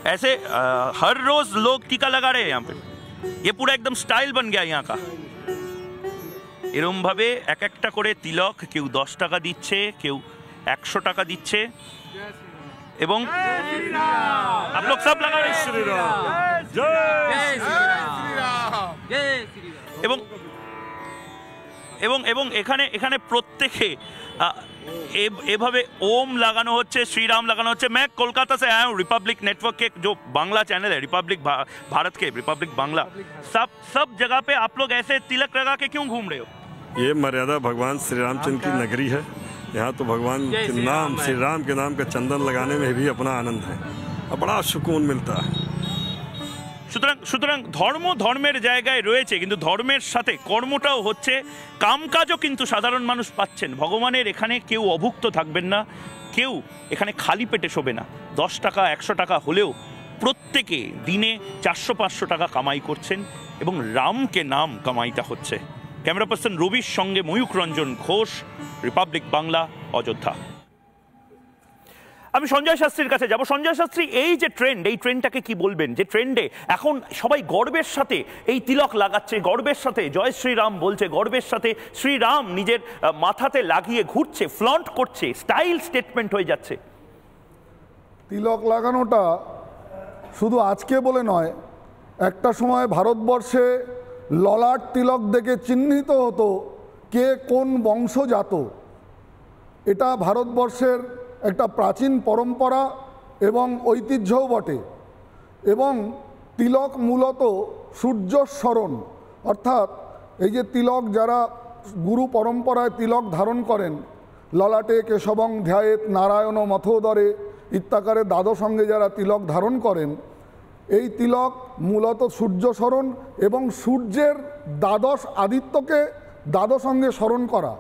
ऐसे हर रोज लोग टीका लगा रहे हैं यहाँ पे, ये पूरा एकदम स्टाइल बन गया यहाँ का। এরম ভাবে এক একটা করে তিলক কেউ 10 টাকা দিচ্ছে, কেউ 100 টাকা দিচ্ছে এবং आप लोग सब लगा रहे हैं श्री राम जय श्री राम जय श्री राम এবং এবং এবং এখানে এখানে প্রত্যেকে এভাবে ওম লাগানো হচ্ছে, শ্রীরাম লাগানো হচ্ছে। मैं कोलकाता से आया हूँ, रिपब्लिक नेटवर्क के जो बांग्ला चैनल है, रिपब्लिक भारत के रिपब्लिक बांग्ला, सब जगह पे आप लोग ऐसे तिलक लगा के क्यों घूम रहे हो? ये मर्यादा भगवान श्री रामचंद्र की नगरी है। यहाँ तो भगवान के नाम, श्री राम के नाम का चंदन लगाने में भी अपना आनंद है और बड़ा सुकून मिलता है। সুতরাং ধর্ম ধর্মের জায়গায় রয়েছে, কিন্তু ধর্মের সাথে কর্মটাও হচ্ছে, কামকাজও কিন্তু সাধারণ মানুষ পাচ্ছেন। ভগবানের এখানে কেউ অভুক্ত থাকবেন না, কেউ এখানে খালি পেটে শোবে না। 10 টাকা 100 টাকা হলেও প্রত্যেকে দিনে 400-500 টাকা কামাই করছেন এবং রামকে নাম কামাইটা হচ্ছে। ক্যামেরা পার্সন রবির সঙ্গে ময়ূক রঞ্জন ঘোষ, রিপাবলিক বাংলা, অযোধ্যা। আমি সঞ্জয় শাস্ত্রীর কাছে যাব। সঞ্জয় শাস্ত্রী, এই যে ট্রেন্ড, এই ট্রেন্ডটাকে কি বলবেন? যে ট্রেন্ডে এখন সবাই গর্বের সাথে এই তিলক লাগাচ্ছে, গর্বের সাথে জয় শ্রীরাম বলছে, গর্বের সাথে শ্রীরাম নিজের মাথাতে লাগিয়ে ঘুরছে, ফ্লন্ট করছে, স্টাইল স্টেটমেন্ট হয়ে যাচ্ছে। তিলক লাগানোটা শুধু আজকে বলে নয়, একটা সময় ভারতবর্ষে ললাট তিলক দেখে চিহ্নিত হতো কে কোন বংশজাত। এটা ভারতবর্ষের একটা প্রাচীন পরম্পরা এবং ঐতিহ্যও বটে। এবং তিলক মূলত সূর্যস্মরণ, অর্থাৎ এই যে তিলক যারা গুরু পরম্পরায় তিলক ধারণ করেন, ললাটে কেশবং ধ্যায়েত নারায়ণ মথোদরে ইত্যাকারে দ্বাদশঙ্গে যারা তিলক ধারণ করেন, এই তিলক মূলত সূর্যস্মরণ এবং সূর্যের দ্বাদশ আদিত্যকে দ্বাদশঙ্গে স্মরণ করা।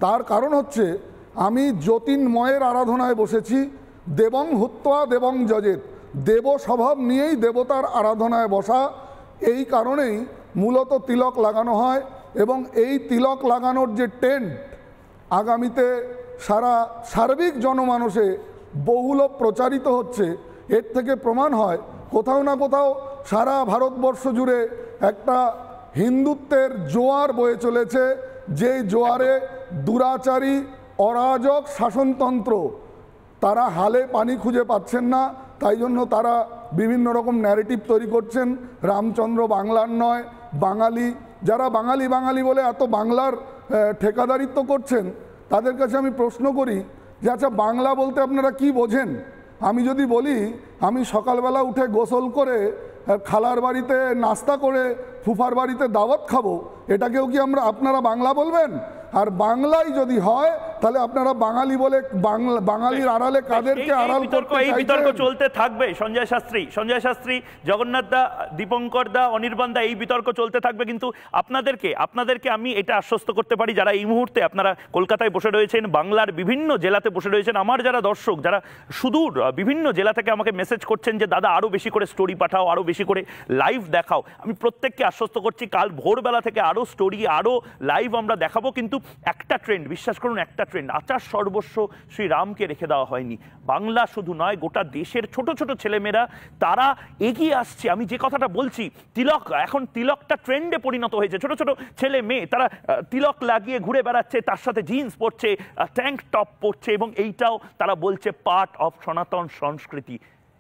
তার কারণ হচ্ছে আমি জ্যোতির্ময়ের আরাধনায় বসেছি, দেবং হুত্বা দেবং যজেত, দেব স্বভাব নিয়েই দেবতার আরাধনায় বসা। এই কারণেই মূলত তিলক লাগানো হয় এবং এই তিলক লাগানোর যে ট্রেন্ড আগামীতে সার্বিক জনমানসে বহুল প্রচারিত হচ্ছে, এর থেকে প্রমাণ হয় কোথাও না কোথাও সারা ভারতবর্ষ জুড়ে একটা হিন্দুত্বের জোয়ার বয়ে চলেছে, যেই জোয়ারে দুরাচারী অরাজক শাসনতন্ত্র তারা হালে পানি খুঁজে পাচ্ছেন না, তাই জন্য তারা বিভিন্ন রকম ন্যারেটিভ তৈরি করছেন। রামচন্দ্র বাংলার নয়, বাঙালি, যারা বাঙালি বাঙালি বলে এত বাংলার ঠিকাদারিত্ব করছেন, তাদের কাছে আমি প্রশ্ন করি যে আচ্ছা বাংলা বলতে আপনারা কি বোঝেন? আমি যদি বলি আমি সকালবেলা উঠে গোসল করে খালার বাড়িতে নাস্তা করে ফুফার বাড়িতে দাওয়াত খাবো, এটাকেও কি আপনারা বাংলা বলবেন? আর বাংলাই যদি হয় তাহলে আপনারা বাঙালি বলে বাঙালির আড়ালে কাদেরকে আড়াল করতে চাইছেন? এই বিতর্ক চলতে থাকবে। সঞ্জয় শাস্ত্রী, জগন্নাথ দা, দীপঙ্কর দা, অনির্বাণ দা, এই বিতর্ক চলতে থাকবে। কিন্তু আপনাদেরকে আমি এটা আশ্বস্ত করতে পারি, যারা এই মুহূর্তে আপনারা কলকাতায় বসে রয়েছেন, বাংলার বিভিন্ন জেলাতে বসে রয়েছেন, আমার যারা দর্শক যারা সুদূর বিভিন্ন জেলা থেকে আমাকে মেসেজ করছেন যে দাদা আরও বেশি করে স্টোরি পাঠাও, আরও বেশি করে লাইভ দেখাও, আমি প্রত্যেককে আশ্বস্ত করছি কাল ভোরবেলা থেকে আরও স্টোরি, আরও লাইভ আমরা দেখাবো। কিন্তু একটা ট্রেন্ড, বিশ্বাস করুন, একটা ট্রেন্ড, আচার সর্বস্ব শ্রীরামকে রেখে দেওয়া হয়নি। বাংলা শুধু নয়, গোটা দেশের ছোট ছোট ছেলেমেয়েরা তারা এগিয়ে আসছে। আমি যে কথাটা বলছি, তিলক, এখন তিলকটা ট্রেন্ডে পরিণত হয়েছে। ছোট ছোট ছেলে মেয়ে তারা তিলক লাগিয়ে ঘুরে বেড়াচ্ছে, তার সাথে জিন্স পরছে, ট্যাঙ্ক টপ পরছে, এবং এইটাও তারা বলছে পার্ট অফ সনাতন সংস্কৃতি।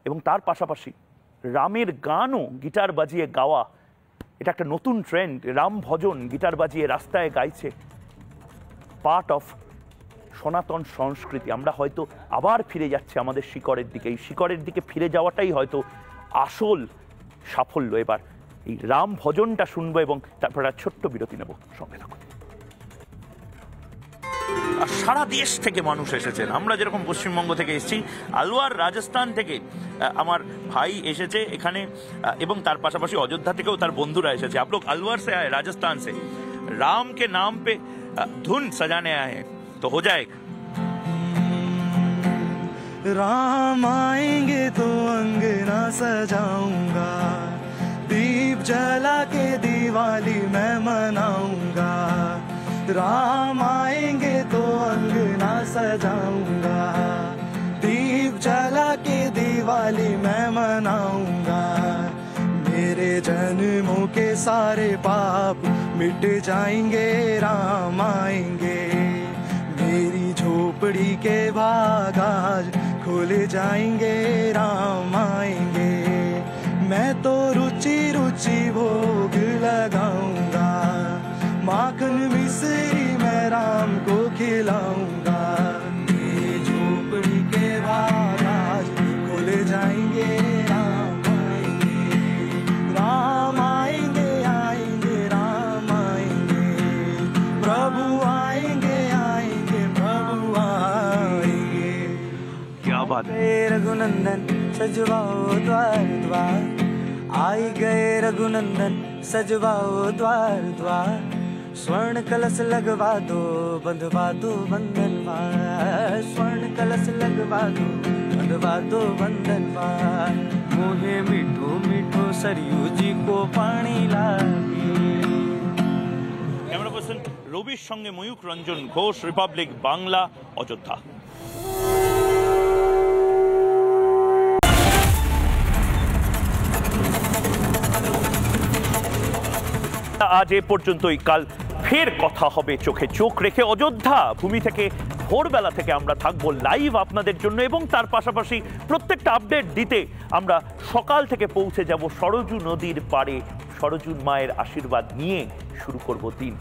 এবং তার পাশাপাশি রামের গানও গিটার বাজিয়ে গাওয়া, এটা একটা নতুন ট্রেন্ড। রাম ভজন গিটার বাজিয়ে রাস্তায় গাইছে, পার্ট অফ সনাতন সংস্কৃতি। আমরা হয়তো আবার ফিরে যাচ্ছি আমাদের শিকড়ের দিকে। এই শিকড়ের দিকে ফিরে যাওয়াটাই হয়তো আসল সাফল্য। এবার এই রাম ভজনটা শুনবো এবং তারপর একটা ছোট্ট বিরতি নেব। সঙ্গে থাকুন। আর সারা দেশ থেকে মানুষ এসেছেন। আমরা যেরকম পশ্চিমবঙ্গ থেকে এসেছি, আলওয়ার রাজস্থান থেকে আমার ভাই এসেছে এখানে, এবং তার পাশাপাশি অযোধ্যা থেকেও তার বন্ধুরা এসেছে। आप लोग अलवर से आए, राजस्थान से, राम के नाम पे धुन सजाने आए हैं, तो हो जाएगा। राम आएंगे तो अंगना सजाऊंगा, दीप जला के दिवाली मैं मनाऊंगा। राम आएंगे तो अंगना सजाऊंगा, दीप जला के दिवाली मैं मनाऊंगा। मेरे जन्मों के सारे पाप मिट जाएंगे, राम आएंगे। मेरी झोपड़ी के भाग आज खोले जाएंगे, राम आएंगे। मैं तो रुचि रुचि भोग लगाऊंगा, माखन मिश्री मैं राम को खिलाऊंगा। मेरी झोपड़ी के भाग आज खोले जाएंगे, राम आएंगे। राम आएंगे, आएंगे, राम आएंगे। प्रभु आएंगे, आएंगे, प्रभु आएंगे। क्या बात है। रघुनंदन सजवाओ द्वार द्वार, आई गए रघुनंदन सजवाओ द्वार द्वार। स्वर्ण कलश लगवा दो, बंधवा दो बंधनवार। स्वर्ण कलश लगवा दो, बंधवा दो बंधनवार। मोहे मीठो मीठो सरयू जी को पानी लागे। ক্যামেরা পার্সন রবির সঙ্গে ময়ূক রঞ্জন ঘোষ, রিপাবলিক বাংলা, অযোধ্যা। আজ এ পর্যন্তই। কাল ফের কথা হবে চোখে চোখ রেখে। অযোধ্যা ভূমি থেকে ভোরবেলা থেকে আমরা থাকবো লাইভ আপনাদের জন্য, এবং তার পাশাপাশি প্রত্যেকটা আপডেট দিতে আমরা সকাল থেকে পৌঁছে যাব সরজু নদীর পাড়ে। সরজু মায়ের আশীর্বাদ নিয়ে শুরু করব দিন।